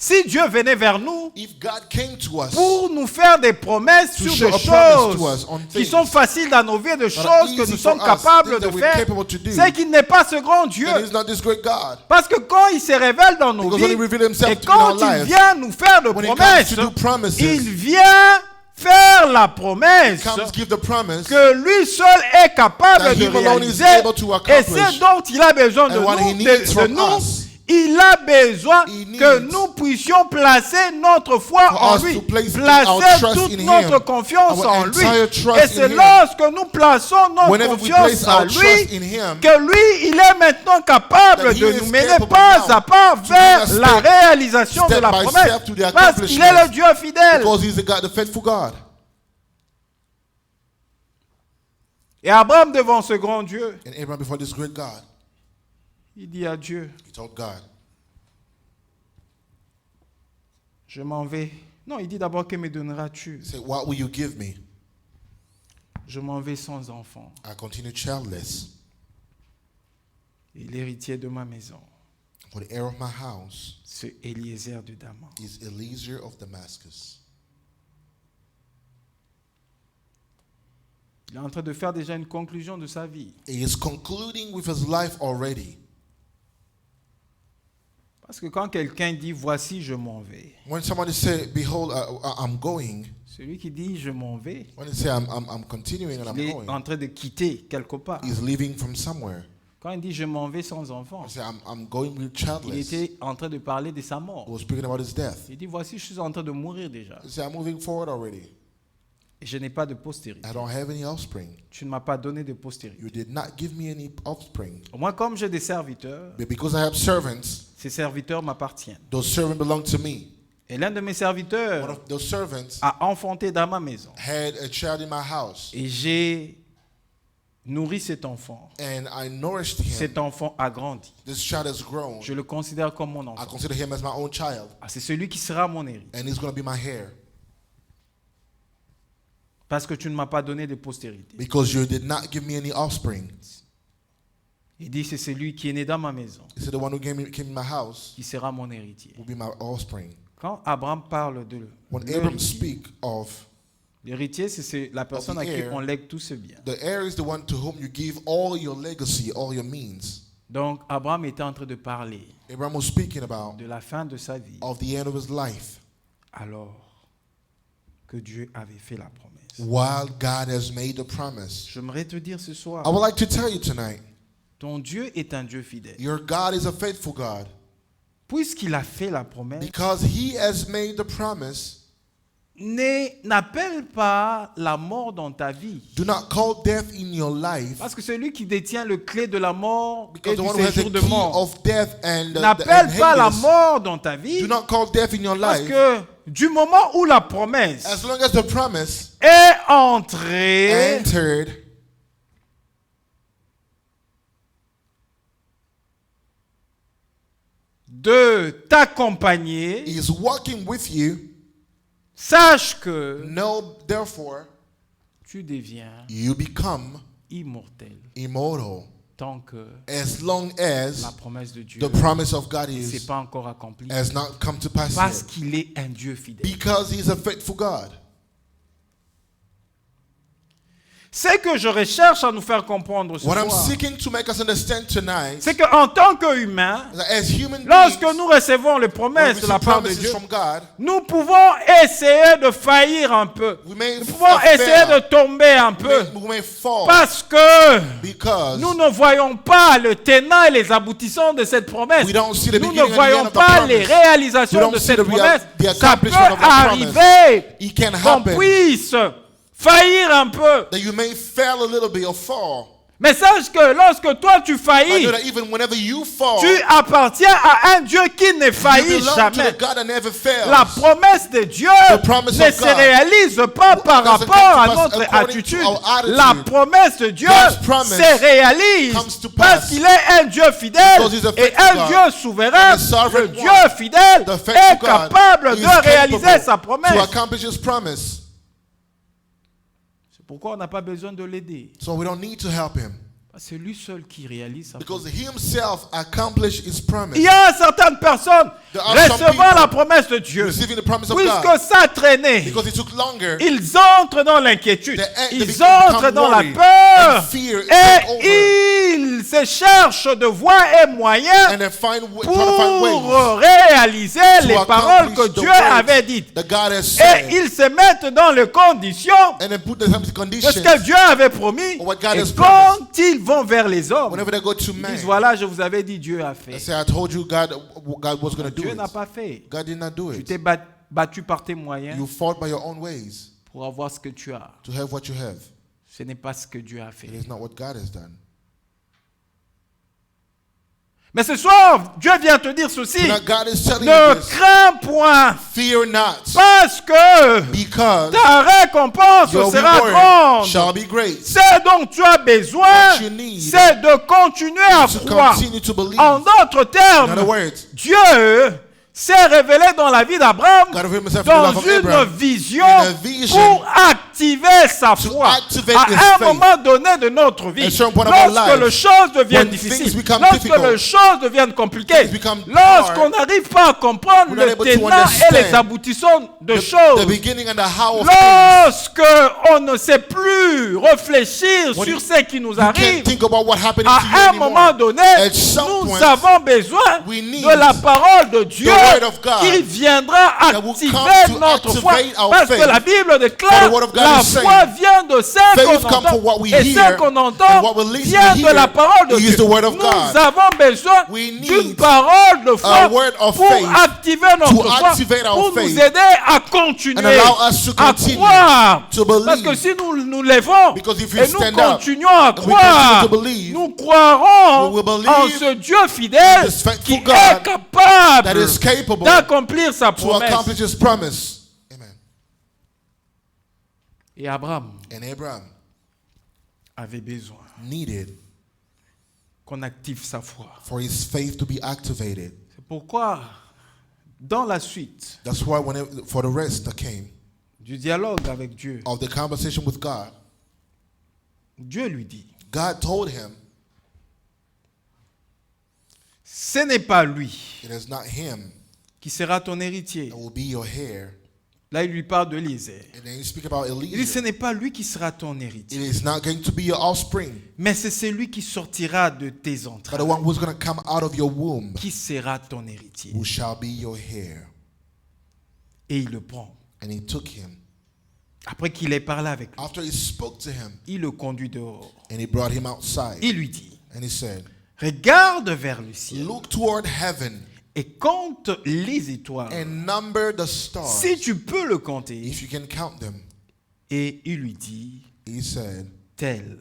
Si Dieu venait vers nous If God came to us pour nous faire des promesses to sur show des a promise to choses us on qui things sont faciles dans nos vies, des that are choses que easy nous for sommes us, capables things de that we're faire, capable to do, c'est qu'il n'est pas ce grand Dieu. then He's not this great God. Parce que quand il se révèle dans nos Because when He vies, revealed Himself et in quand our il lives, vient nous faire de when He comes promesses, to do promises, il vient faire la promesse comes give the promise que lui seul est capable that de Him alone is réaliser. able to Et accomplish. c'est dont il a besoin de And what He nous, needs de from nous. us. Il a besoin He needs que nous puissions placer notre foi for en us lui, to place our placer trust toute in notre Him, confiance our en lui. entire trust Et c'est in Him. lorsque nous plaçons notre Whenever we confiance place en our trust lui in Him, que lui, il est maintenant capable that He de is nous mener capable pas now à pas to vers bring us la step- réalisation de step la by promesse. step to the Parce qu'il est le Dieu fidèle. because He's the faithful God. Et Abraham, devant ce grand Dieu, And Abraham, before this great God, il dit à Dieu, he told God, je m'en vais. Non, il dit d'abord, que me donneras-tu? he said, what will you give me? Je m'en vais sans enfant. I continue childless. Et l'héritier de ma maison, For the heir of my house c'est Eliezer de Damas. is Eliezer of Damascus. Il est en train de faire déjà une conclusion de sa vie. He is concluding with his life already. Parce que quand quelqu'un dit, voici, je m'en vais, When somebody say, behold, I'm going, celui qui dit, je m'en vais, when they say, I'm continuing and il est I'm going, en train de quitter quelque part. he's leaving from somewhere. Quand il dit, je m'en vais sans enfant, I say, I'm going with il childless. était en train de parler de sa He mort. was speaking about his death. Il dit, voici, je suis en train de mourir déjà. He said, I'm moving forward already. Et je n'ai pas de postérité. I don't have any offspring. Tu ne m'as pas donné de postérité. You did not give me any offspring. Moi, comme j'ai des serviteurs, But because I have servants, ces serviteurs m'appartiennent. those servants belong to me. Et l'un de mes One serviteurs of those servants a enfanté dans ma maison. had a child in my house, Et j'ai nourri cet enfant. and I nourished him. Cet enfant a grandi. This child has grown. Je le considère comme mon I enfant. consider him as my own child, Ah, c'est celui qui sera mon héritier. and he's going to be my heir. Parce que tu ne m'as pas donné de postérité. Because you did not give me any offspring. Il dit, c'est celui qui est né dans ma maison He said, the one who came in my house qui sera mon héritier. will be my offspring. Quand Abraham parle de When Abraham l'héritier, speak of l'héritier, c'est la personne the à qui heir, on lègue tous ses biens. the heir is the one to whom you give all your legacy, all your means. Donc, Abraham était en train de parler Abraham was speaking about de la fin de sa vie, of the end of his life, alors que Dieu avait fait la promesse. while God has made the promise. J'aimerais te dire ce soir, I would like to tell you tonight, ton Dieu est un Dieu fidèle. your God is a faithful God. Puisqu'il a fait la promesse, Because he has made the promise, n'appelle pas la mort dans ta vie. Do not call death in your life. Parce que celui qui détient le clé de la mort et Because the du one who has the séjour de key mort of death and n'appelle pas la Hades, mort dans ta vie. do not call death in your Parce life. que du moment où la promesse As long as the promise est entrée, entered, de t'accompagner, is walking with you, sache que know therefore tu deviens you become immortel immortal tant que as long la as promesse de Dieu the promise of God ne s'est is pas encore accomplie. has not come to pass Parce yet. qu'il est un Dieu fidèle. Because he's a faithful God. C'est que je recherche à nous faire comprendre ce What I'm soir, seeking to make us understand tonight, c'est qu'en tant qu'humains, as human lorsque beings, nous recevons les when we promesses de la receive part de promises Dieu, from God, nous pouvons essayer de faillir un peu. we may Nous pouvons essayer de tomber un peu. we may fall Parce que because nous ne voyons pas le tenant et les aboutissants de cette promesse. we don't see the Nous beginning ne and the end voyons of the pas les promise. We réalisations don't de see cette promesse. the Ça peut accomplishment of that promise. arriver It can qu'on happen puisse faillir un peu. that you may fail a little bit or fall. Mais sache que lorsque toi tu I faillis, know that even whenever you fall, tu appartiens à un Dieu qui ne you faillit belong to jamais. the God that never fails. La promesse de Dieu The promise ne of se God réalise pas par doesn't come rapport to à pass notre according to attitude. our attitude. La promesse de Dieu God's promise se réalise comes to parce pass qu'il est un Dieu fidèle because he's a et faithful un God Dieu souverain. and a sovereign Le Dieu one. fidèle The est faithful God capable is de réaliser capable sa to promesse. accomplish his promise. C'est pourquoi on n'a pas besoin de l'aider. So we don't need to help him C'est lui seul qui réalise sa because promesse. he himself accomplished his promise. Il y a certaines personnes There are some recevant people la promesse de Dieu. Receiving the promise of Puisque God ça a traîné, because it took longer. ils entrent dans l'inquiétude, They ils become entrent dans la worried peur and fear take over. et ils se cherchent de voies et moyens And they try to find pour ways réaliser to les paroles que accomplish the Dieu words avait dites. that God has Et said. ils se mettent dans les conditions And then put themselves in de conditions ce que Dieu avait promis. What God Et has quand ils vont vers les hommes, whenever they go to ils man. disent voilà, je vous avais dit, Dieu a They fait. say, I told you God was going to do Dieu it. n'a pas fait. God did not do Tu it. t'es battu par tes moyens You fought by your own ways pour avoir ce que tu as. to have what you have. Ce n'est pas ce que Dieu a fait. It is not what God has done. Mais ce soir, Dieu vient te dire ceci. Now God is telling Ne you this. crains point, Fear not, parce que because ta récompense your sera reward grande. shall be great. Ce dont tu as besoin, What you need c'est de continuer à To croire. continue to believe. En d'autres In termes, other words, Dieu s'est révélé dans la vie d'Abraham God revealed himself in the dans life of une Abraham vision in a vision pour activer sa foi activate à his un faith. moment donné de notre vie. At a certain point of our Lorsque life, les choses deviennent when difficiles, things become lorsque difficult, les choses deviennent compliquées, things become lorsqu'on hard, n'arrive pas à comprendre we're not le able to tenant et understand les aboutissants de the choses, beginning and the how of things. lorsque on ne sait plus réfléchir When sur ce qui nous You arrive, can't think about what happened to à you un moment anymore. donné, At some nous point, avons besoin we need de la parole de Dieu word of God qui viendra that will activer come to notre foi. activate our Parce que faith. la Bible déclare For the word of God la is saying, foi vient de ce faith qu'on comes entend. from what we Et ce hear, qu'on and entend what we listen vient to de hear la parole de is Dieu. the word of Nous God. avons besoin We d'une need parole de foi a word of pour faith activer notre foi, activate our pour nous faith aider à continuer, and allow us to à continue croire. to Parce believe. que si nous nous lèvons Because if we et nous stand up continuons à and we croire, continue to believe, nous croirons we will believe en ce Dieu fidèle this faithful qui God est capable that is capable d'accomplir sa to promesse. accomplish his promise. Amen. Et Abraham And Abraham avait besoin needed qu'on active sa foi. for his faith to be activated. C'est pourquoi, dans la suite That's why for the rest that came du dialogue avec Dieu, of the conversation with God, Dieu lui dit, God told him, ce n'est pas lui it is not him qui sera ton héritier. that will be your heir. Là, il lui parle de Élisée. And then you speak about Il dit, ce Eliezer. n'est pas lui qui sera ton It héritier, is not going to be your offspring, mais c'est celui qui sortira de tes but the entrailles one who's going to come out of your womb, qui sera ton héritier. who shall be your heir. Et il le prend. And he took him. Après qu'il ait parlé avec lui, After he spoke to him, il le conduit dehors. and he brought him outside, Il lui dit, and he said, regarde vers le ciel look toward heaven et compte les étoiles. and number the stars, Si tu peux le compter. if you can count them. Et il lui dit, He said, telle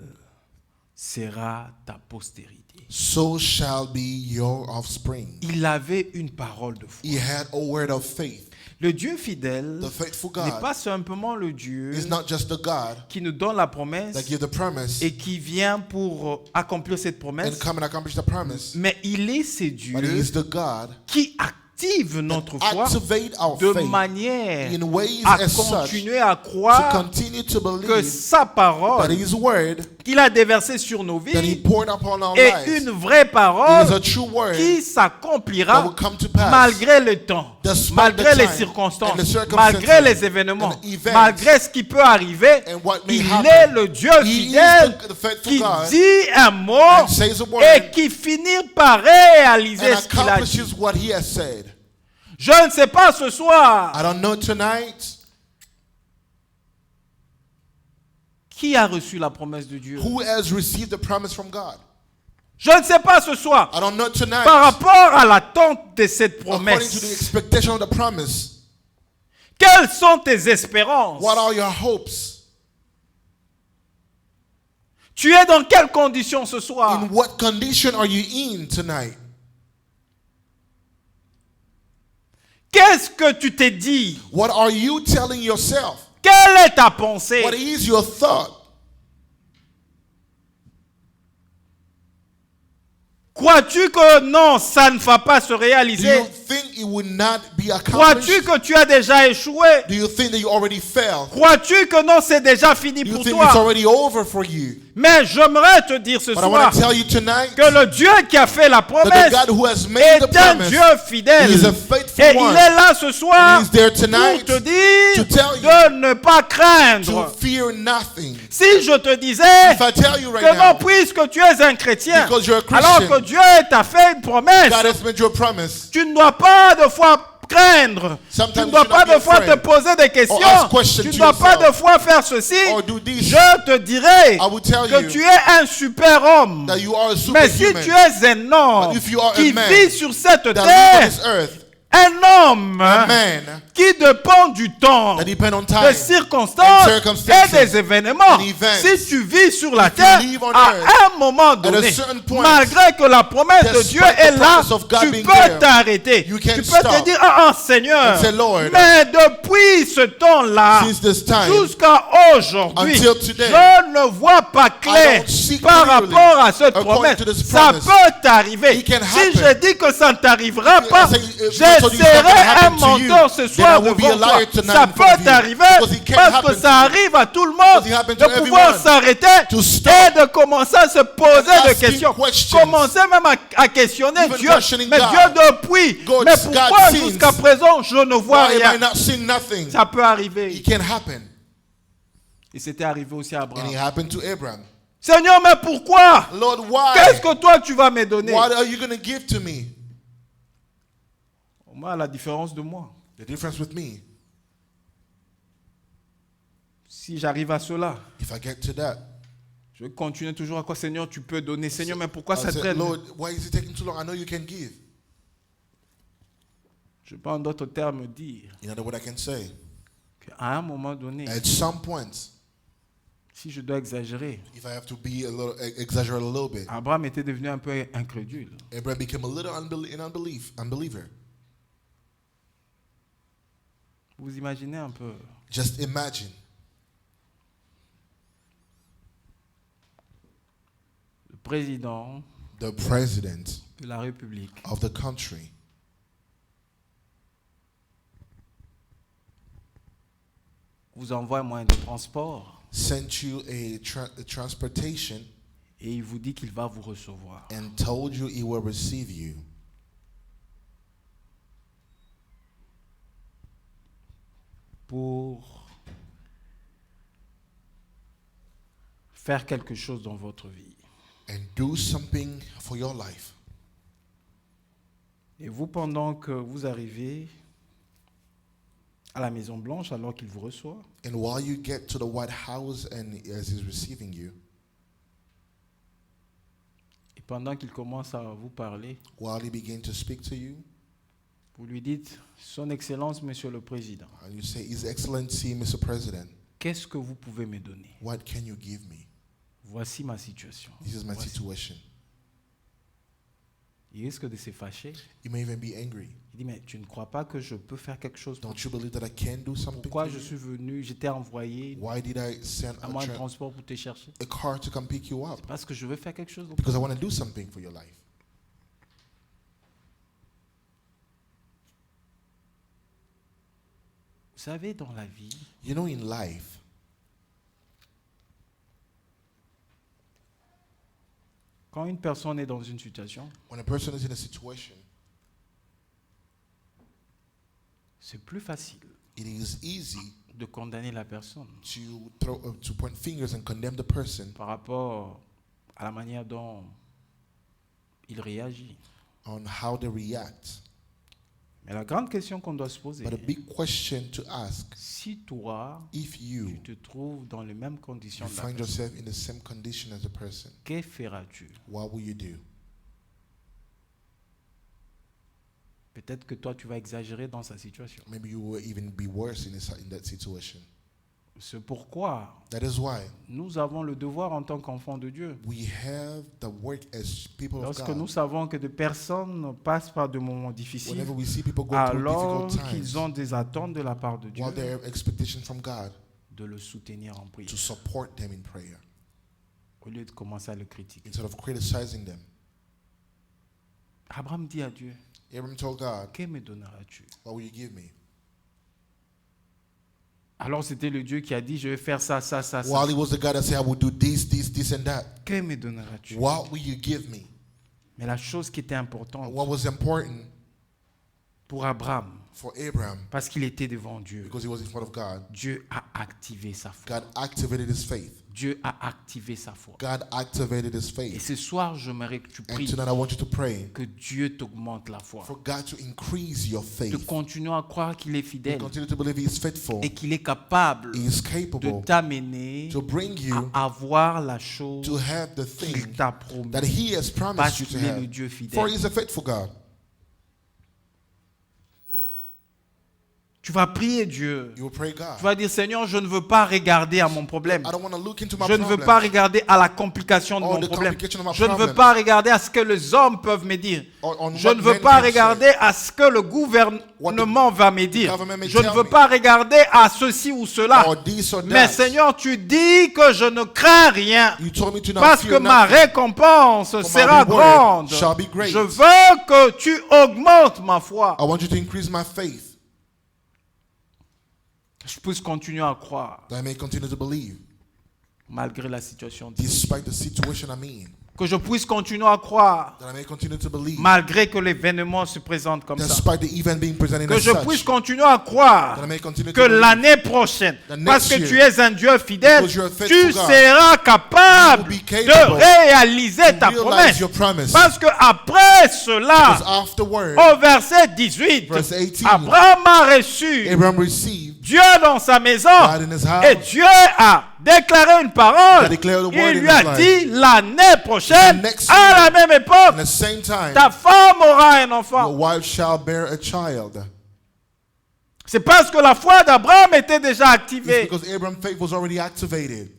sera ta postérité. so shall be your offspring. Il avait une parole de foi. He had a word of faith. Le Dieu fidèle The faithful n'est God pas simplement le Dieu is not just the God qui nous donne la promesse that gives the promise et qui vient pour accomplir cette and promesse, come and accomplish the promise, mais il est ce but Dieu He is the God qui active notre foi activate our de faith manière in ways à as such continuer à to croire continue to que believe sa that parole His word qu'il a déversée sur nos that He vies poured upon our est lives une vraie is parole a true word qui that s'accomplira will come to pass malgré le temps, despite malgré the les time circonstances, and the circumstances malgré les événements, and events malgré ce qui peut arriver. and what may Il happen. est le Dieu He fidèle is the faithful qui God dit un mot and says a et word qui finit par réaliser and ce qu'il a dit. accomplishes what He has said. Je ne sais pas ce soir I don't know tonight qui a reçu la promesse de Dieu. who has received the promise from God. Je ne sais pas ce soir I don't know tonight par rapport à l'attente de cette according to the promesse. expectation of the promise. Quelles sont tes espérances? What are your hopes? Tu es dans quelles conditions ce soir? In what condition are you in tonight? Qu'est-ce que tu t'es dit? What are you telling yourself? Quelle est ta pensée? What is your thought? Crois-tu que non, ça ne va pas se Do réaliser? you think it will not be Crois-tu accomplished? que tu as déjà échoué? Do you think that you already failed? Crois-tu que non, c'est déjà fini Do you pour think it's toi? already over for you? Mais j'aimerais te dire ce But I want soir to tell you tonight que le Dieu qui a fait la that the promesse God who has made the est un promise, Dieu fidèle. He is a faithful Et one. il est là ce soir And He's there pour tonight te dire to tell you de ne pas to craindre. fear nothing. Si je te disais If I tell you right que non, now, puisque tu es un chrétien, because you're a alors Christian, que Dieu t'a fait une promesse, God has made you a promise. tu ne dois pas de fois craindre. Sometimes Tu ne you dois should pas not be de fois te afraid poser des questions. ask questions Tu ne to dois pas yourself de fois faire ceci. or do this. Je te dirai I will tell que you tu es un super homme. that you are a Mais si superhuman tu es un homme But if you are a qui man vit sur cette that live on terre, this earth, un homme a man qui dépend du temps, that depend on des time circonstances and circumstances et des événements. and events. Si tu vis sur la If you terre, live on à earth, un moment donné, certain point, malgré que la promesse de despite Dieu the est là, promise of God tu being peux there, t'arrêter. you Tu can peux te stop dire, ah Seigneur, and say, Lord, mais depuis ce temps-là, since this time jusqu'à aujourd'hui, until today, je ne vois pas clair don't see par clearly rapport à cette according promesse. to this Ça promise. peut t'arriver. It can Si happen. je dis que ça ne t'arrivera pas, say, so it's not j'essaierai gonna un happen to you, menteur ce then soir I will be devant a toi. liar tonight Ça in front of peut you. t'arriver Because it can parce happen que to ça you. arrive à tout le monde Because it happens de to pouvoir everyone. s'arrêter To stop et de commencer à se poser and des asking questions. questions. Commencer même à questionner Even Dieu. questioning Mais God. Dieu depuis. God, Mais God pourquoi since. jusqu'à présent je ne vois Why am I rien? not seeing nothing? Ça peut arriver. It can happen. Et c'était arrivé aussi à And it Abraham. happened to Abraham. Seigneur, mais pourquoi? Lord, why? Qu'est-ce que toi tu vas me donner? What are you going to give to me? Moi, à la différence de moi. The difference with me, Si j'arrive à cela, if I get to that, je vais continuer toujours à quoi, Seigneur, tu peux donner. Seigneur, mais pourquoi I'll ça say, traîne? Lord, why is it taking too long? I know you can give. Je peux en d'autres termes dire You know what I can say? qu'à un moment donné, At some point, si je dois exagérer, if I have to be a little exaggerate a little bit, Abraham était devenu un peu incrédule. Abraham became a little unbeliever. Vous imaginez un peu Just imagine le président the president de la République of the country vous envoie un moyen de transport sent you a transportation et il vous dit qu'il va vous recevoir. and told you he will receive you Pour faire quelque chose dans votre vie. and do something for your life. Et vous, pendant que vous arrivez à la Maison Blanche, alors qu'il vous reçoit, And while you get to the White House and as he's receiving you, et pendant qu'il commence à vous parler, while he begins to speak to you, Vous lui dites, Son Excellence, Monsieur le Président, And you say, His Excellency, Mr. President, qu'est-ce que vous pouvez me donner? what can you give me? Voici ma situation. This is my Voici. situation. Il risque de se fâcher. You may even be angry. Il dit, mais tu ne crois pas que je peux faire quelque chose pour Don't you believe that I can do something Pourquoi for je you? suis venu, j'étais envoyé Why did I send à moi un transport pour te chercher? a car to come pick you up? Parce que je veux faire quelque chose. Because I want to do something for your life. Vous savez, dans la vie, You know, in life, quand une personne est dans une situation, when a person is in a situation, c'est plus facile it is easy de condamner la personne to point fingers and condemn the person par rapport à la manière dont il réagit. on how they react. Mais la grande question qu'on doit se poser, But a big question to ask, si toi, if tu you te trouves dans les mêmes conditions de la find personne, yourself in the same condition as a person, que feras-tu? what will you do? Peut-être que toi, tu vas exagérer dans sa situation. Maybe you will even be worse in that situation. C'est pourquoi That is why nous avons le devoir en tant qu'enfants de Dieu. we have the work as people of Lorsque nous God. savons que des personnes passent par des moments Whenever difficiles, we see people go through alors difficult qu'ils times, ont des attentes de la part de Dieu, while they have expectation from God, de le soutenir en prière, to support them in prayer, au lieu de commencer à le critiquer. instead of criticizing them. Abraham dit à Dieu, Abraham told God, que me donneras-tu? what will you give me? Alors c'était le Dieu qui a dit, je vais faire ça, ça, ça, ça. While he was the God that said, I will do this, and that. Que me donneras-tu? What will you give me? Mais la chose qui était importante What was important pour Abraham, for Abraham, parce qu'il était devant Dieu, because he was in front of God, Dieu a activé sa foi. God activated his faith. Dieu a activé sa foi. God activated his Et faith. ce soir, j'aimerais que tu And pries tonight I want you to pray que Dieu t'augmente la foi. for God to increase your De faith. continuer à croire qu'il est You fidèle continue to believe he is faithful. et qu'il est capable He is de capable t'amener to bring you à avoir la chose to have the qu'il thing t'a promis. that he has promised Parce you to qu'il est le have. Dieu For fidèle. he is a faithful God. Tu vas prier Dieu. You will pray Tu God. vas dire, Seigneur, je ne veux pas regarder à mon problème. I don't want to look into my Je ne veux problem. pas regarder à la complication de Or mon the problème. complication of my Je ne veux problem. pas regarder à ce que les hommes peuvent me dire. Or on Je what ne veux men pas can say. regarder à ce que le gouvernement va me dire. government may Je ne tell veux me. pas regarder à ceci ou cela. Or this or Mais that. Seigneur, tu dis que je ne crains rien. You told me to not Parce que fear ma nothing. récompense my sera reward grande. shall be great. Je veux que tu augmentes ma foi. I want you to increase my faith, Je puisse continuer à croire that I may continue to believe, malgré la situation difficile. despite the situation I'm in. Que je puisse continuer à croire That I may continue to believe, malgré que l'événement se présente comme ça. despite the event being presented Que as je such. puisse continuer à croire That I may continue que to believe, l'année prochaine, The next parce que year, tu es un Dieu fidèle, because you're a faithful tu God, seras capable you will be de capable réaliser ta realize promesse. your promise. Parce que après cela, Because afterward, au verset 18, verse 18, Abraham a reçu Abraham received Dieu dans sa maison God in his house. et Dieu a déclaré une parole. God declared a word Il in lui a his life. dit l'année prochaine, The next à la year, même At époque, the same time, ta femme aura un your enfant. wife shall bear a child. C'est parce que la foi d'Abraham était déjà It's activée. because Abraham's faith was already activated.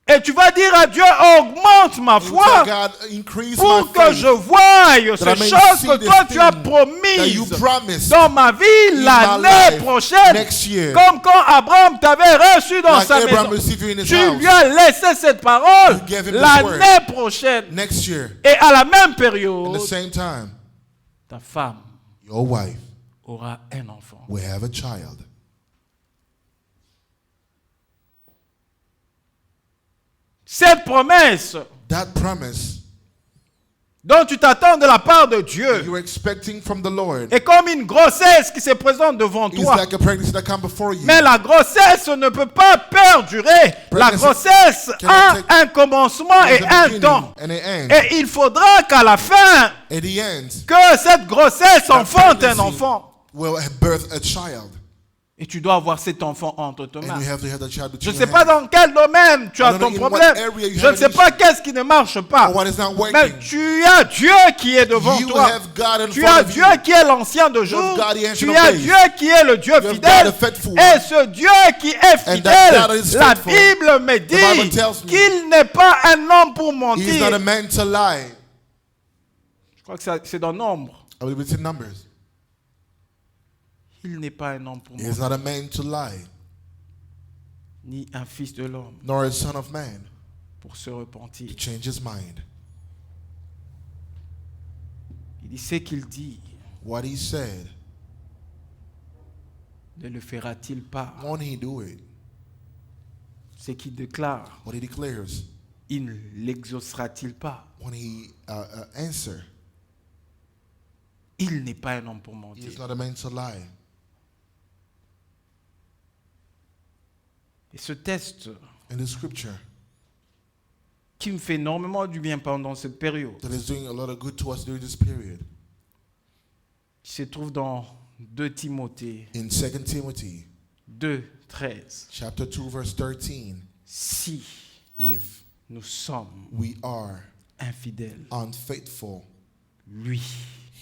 Et tu vas dire à Dieu, augmente ma You foi tell God, increase my pour que faith, je voie that I ces may choses see que the toi tu as thing that you promises promised dans ma vie my l'année life prochaine. next year. Comme quand Abraham t'avait reçu dans Like sa Abraham maison. received you in his Tu house. lui as laissé cette parole You gave him this l'année prochaine. Next year, Et à la même at période, the same time, ta femme your wife aura un enfant. will have a child. Cette promesse That promise dont tu t'attends de la part de Dieu you're expecting from the Lord est comme une grossesse qui se présente devant is toi. like a pregnancy that comes before you. Mais la grossesse ne peut pas perdurer. La Pregnancy grossesse cannot a take- un commencement et There's a un beginning temps. and an end. Et il faudra qu'à la fin, At the end, que cette grossesse that enfante un pregnancy enfant. will birth a child. Et tu dois avoir cet enfant entre tes And mains. you have to have the child Je between ne your sais pas hands. dans quel domaine tu I as don't know ton in what problème. area you Je have ne sais an pas issue. qu'est-ce qui ne marche pas. Or what is not Mais working. tu as Dieu qui est devant You toi. have God in Tu front as of Dieu you. qui est l'ancien de jour. God, the ancient Tu of as days. Dieu qui est le Dieu have fidèle. God, the faithful Et one. ce Dieu qui est And that God fidèle, is la faithful. Bible me The Bible dit tells me qu'il n'est pas un homme pour He is not a mentir. man to lie. Je crois que c'est dans Nombre. I believe it's in Numbers. Il n'est pas un homme pour He is mentir, not a man to lie, ni un fils de l'homme nor a son of man pour se repentir. to change his mind. Il dit ce qu'il dit, What he said, ne le fera-t-il pas? won't he do it? Ce qu'il déclare, What he declares, il ne l'exaucera-t-il pas? won't he answer? Il n'est pas un homme pour He mentir. is not a man to lie. Et ce test In the scripture, qui me fait énormément du bien pendant cette période, that is doing a lot of good to us during this period. qui se trouve dans 2 Timothée In 2 Timothy 2, 13. chapter 2 verse 13, Si if nous sommes we are infidèles, unfaithful, lui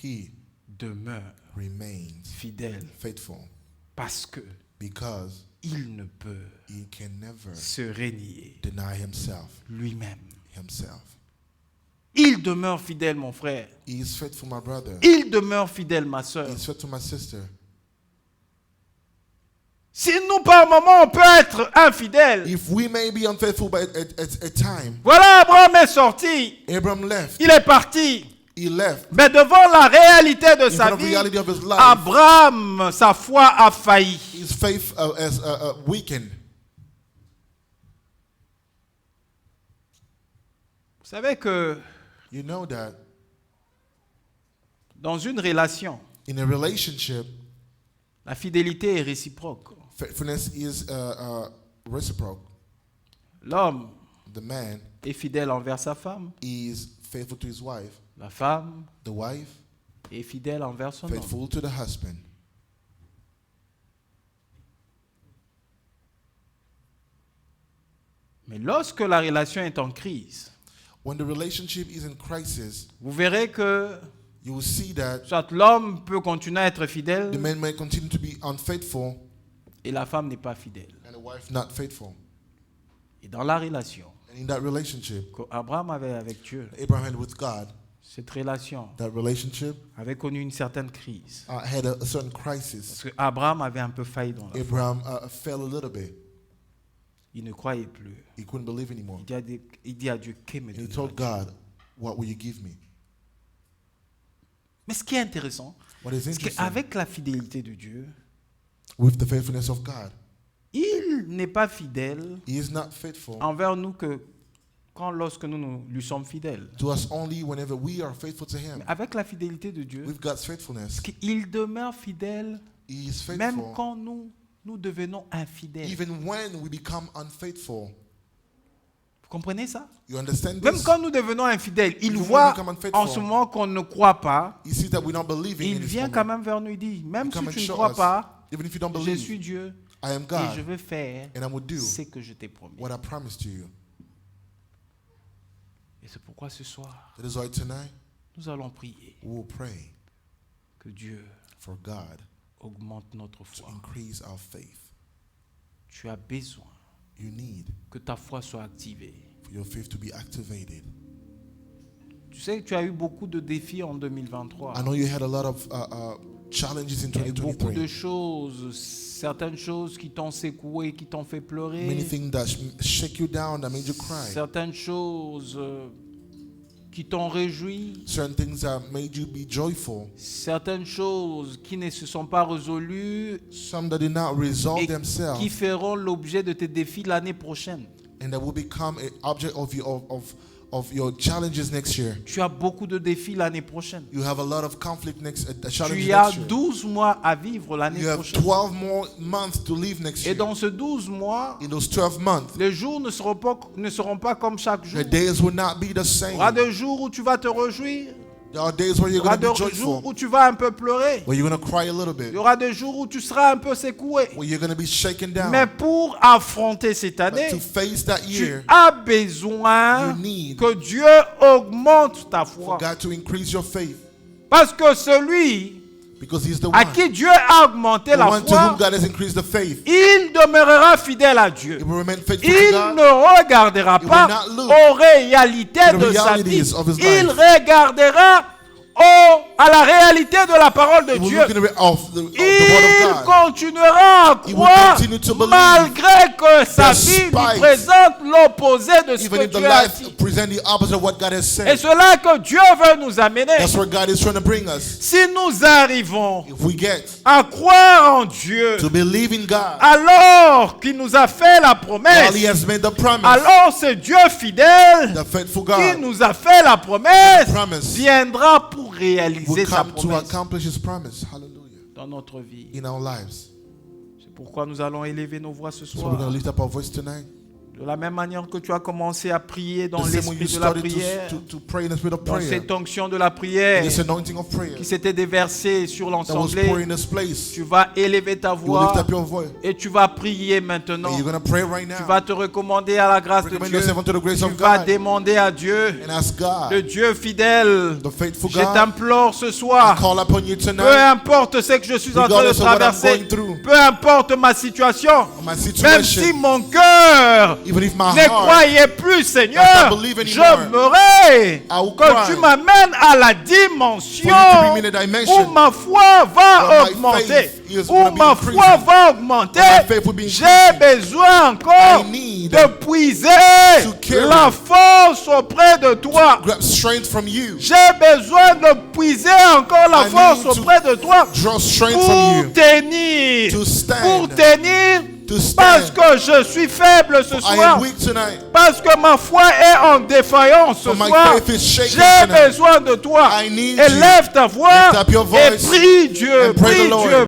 he demeure remains fidèle faithful, parce que because il ne peut he can never se renier deny himself. lui-même. Il demeure fidèle, mon frère. He is faithful, my brother. Il demeure fidèle, ma soeur. He is faithful, my sister. Si nous, par moment, on peut être infidèle. If we may be unfaithful but at time, Voilà, Abraham est sorti. Abraham left. Il est parti. He left. Mais devant la réalité de In sa front of the vie, reality of his life, Abraham, sa foi a failli. his faith has weakened. Vous savez que You know that dans une relation, in a relationship, la fidélité est réciproque. faithfulness is reciprocal. L'homme The man est fidèle envers sa femme. is faithful to his wife. La femme The wife est fidèle envers son homme. faithful to the husband. Mais lorsque la relation est en crise, When the relationship is in crisis, vous verrez que you will see that soit l'homme peut continuer à être fidèle the man may continue to be unfaithful et la femme n'est pas fidèle. and the wife not faithful. Et dans la relation And in that relationship, qu'Abraham avait avec Dieu, Abraham had with God, cette relation that relationship avait connu une certaine crise. had a certain crisis. Parce qu'Abraham avait un peu failli dans la foi. Abraham fell a little bit. Il ne croyait plus. He couldn't believe anymore. Il dit à Dieu, que me And he donneras-tu? told God, what will you give me? Mais ce qui est intéressant, What is c'est interesting, qu'avec la fidélité de Dieu, with the faithfulness of God, il n'est pas fidèle he is not faithful envers nous que lorsque nous lui sommes fidèles. to us only whenever we are faithful to him. Mais avec la fidélité de Dieu, With God's faithfulness, il demeure fidèle he is même faithful quand nous devenons infidèles. even when we become unfaithful. Vous comprenez ça? You understand Même this? quand nous devenons infidèles, il Even when voit we become unfaithful, en ce moment qu'on ne croit pas. He sees that we're not believing Il in this vient moment. quand même vers nous et dit, même He si come and tu ne show crois us, pas, even if you don't je believe, suis Dieu I am et God, je vais faire and I will do ce que je t'ai promis. what I promised to you. Et c'est pourquoi ce soir, That is why tonight nous allons prier we will pray que Dieu for God augmente notre to foi. increase our faith. Tu as besoin You need que ta foi soit activée. for your faith to be activated. Tu sais que tu as eu beaucoup de défis en 2023. I know you had a lot of challenges in Il y a eu beaucoup de 2023. choses, certaines choses qui t'ont secoué, qui t'ont fait Many pleurer. things that shake you down, that made you cry. Certaines choses qui t'ont réjoui. Certain things that made you be joyful. Certaines choses qui ne se sont pas résolues Some that did not resolve et themselves qui feront l'objet de tes défis l'année prochaine. and that will become an object of your challenges next year. Tu as beaucoup de défis l'année prochaine. You have a lot of conflict challenges Tu as next year. 12 mois à vivre l'année You have prochaine. 12 more months to live next Et year. dans ces 12 mois, In those 12 months, les jours ne seront pas comme chaque jour. the days will not be the Il y same. aura des jours où tu vas te réjouir. There are days where Il y you're aura going to be des jours joyful, où tu vas un peu pleurer. where you're going to cry a little Il bit, y aura des jours où tu seras un peu secoué. where you're going to be shaken down. Mais pour affronter cette But année, to face that tu year, as besoin you need que Dieu augmente ta for foi. God to increase your faith, Parce que celui because He's the à one, qui Dieu a augmenté the la one to whom foi, God has increased the faith. il demeurera fidèle à Dieu. He will remain faithful to Il God. ne regardera He will pas not look aux réalités to the de sa vie. realities of his Il life. regardera à la réalité de la parole de He will Dieu. look in of the word Il of God. continuera à He will croire continue to believe malgré que sa vie lui despite, présente l'opposé de ce Even que if the Dieu a life dit. present the opposite of what God has Et said. c'est là que Dieu veut nous amener. That's where God is trying to bring us. Si nous arrivons If we get à croire en Dieu, to believe in God, alors qu'il nous a fait la while promesse, He has made the promise, alors c'est Dieu fidèle the faithful qui God nous a fait la promesse, The promise viendra pour réaliser will sa come to promesse accomplish His promise. Hallelujah. dans notre vie. In our lives. C'est pourquoi nous allons élever nos voix ce So we're going to soir. lift up our voice tonight. De la même manière que tu as commencé à prier dans The same way you l'esprit de la started prière, to pray in the spirit of dans prayer. cette onction de la prière This anointing of prayer qui s'était déversée sur that was pouring l'ensemble, in this place. tu vas élever ta You will lift voix up your voice. et tu vas prier maintenant. And you're going to pray right Tu now. vas te recommander à la grâce de Recommend Dieu. yourself unto the grace Tu of vas God. demander à Dieu, And ask le God, Dieu fidèle. the faithful Je God, t'implore ce I soir, call upon you peu tonight. importe ce que je suis en train de Regardless of what I'm traverser, going through. peu importe ma situation, My même si situation, mon cœur even if my ne heart, croyait plus, Seigneur, does not believe je anymore, m'aurais I will que cry tu m'amènes à la dimension for you to bring me in a dimension où ma foi va where my augmenter, faith is où gonna be ma increasing, foi va augmenter. where my faith will be J'ai increasing. besoin encore I need de puiser to carry la force auprès de toi. grab strength from you. J'ai besoin de puiser encore la I force need to auprès de toi Draw strength from pour you tenir, to stand, pour tenir, to parce stand. que je suis faible ce I soir, am weak tonight. parce que ma foi est en défaillance ce For my soir. faith is shaken J'ai tonight. besoin de toi. I need Élève ta voix Lift up your et voice prie Dieu, and pray the prie Lord. Dieu.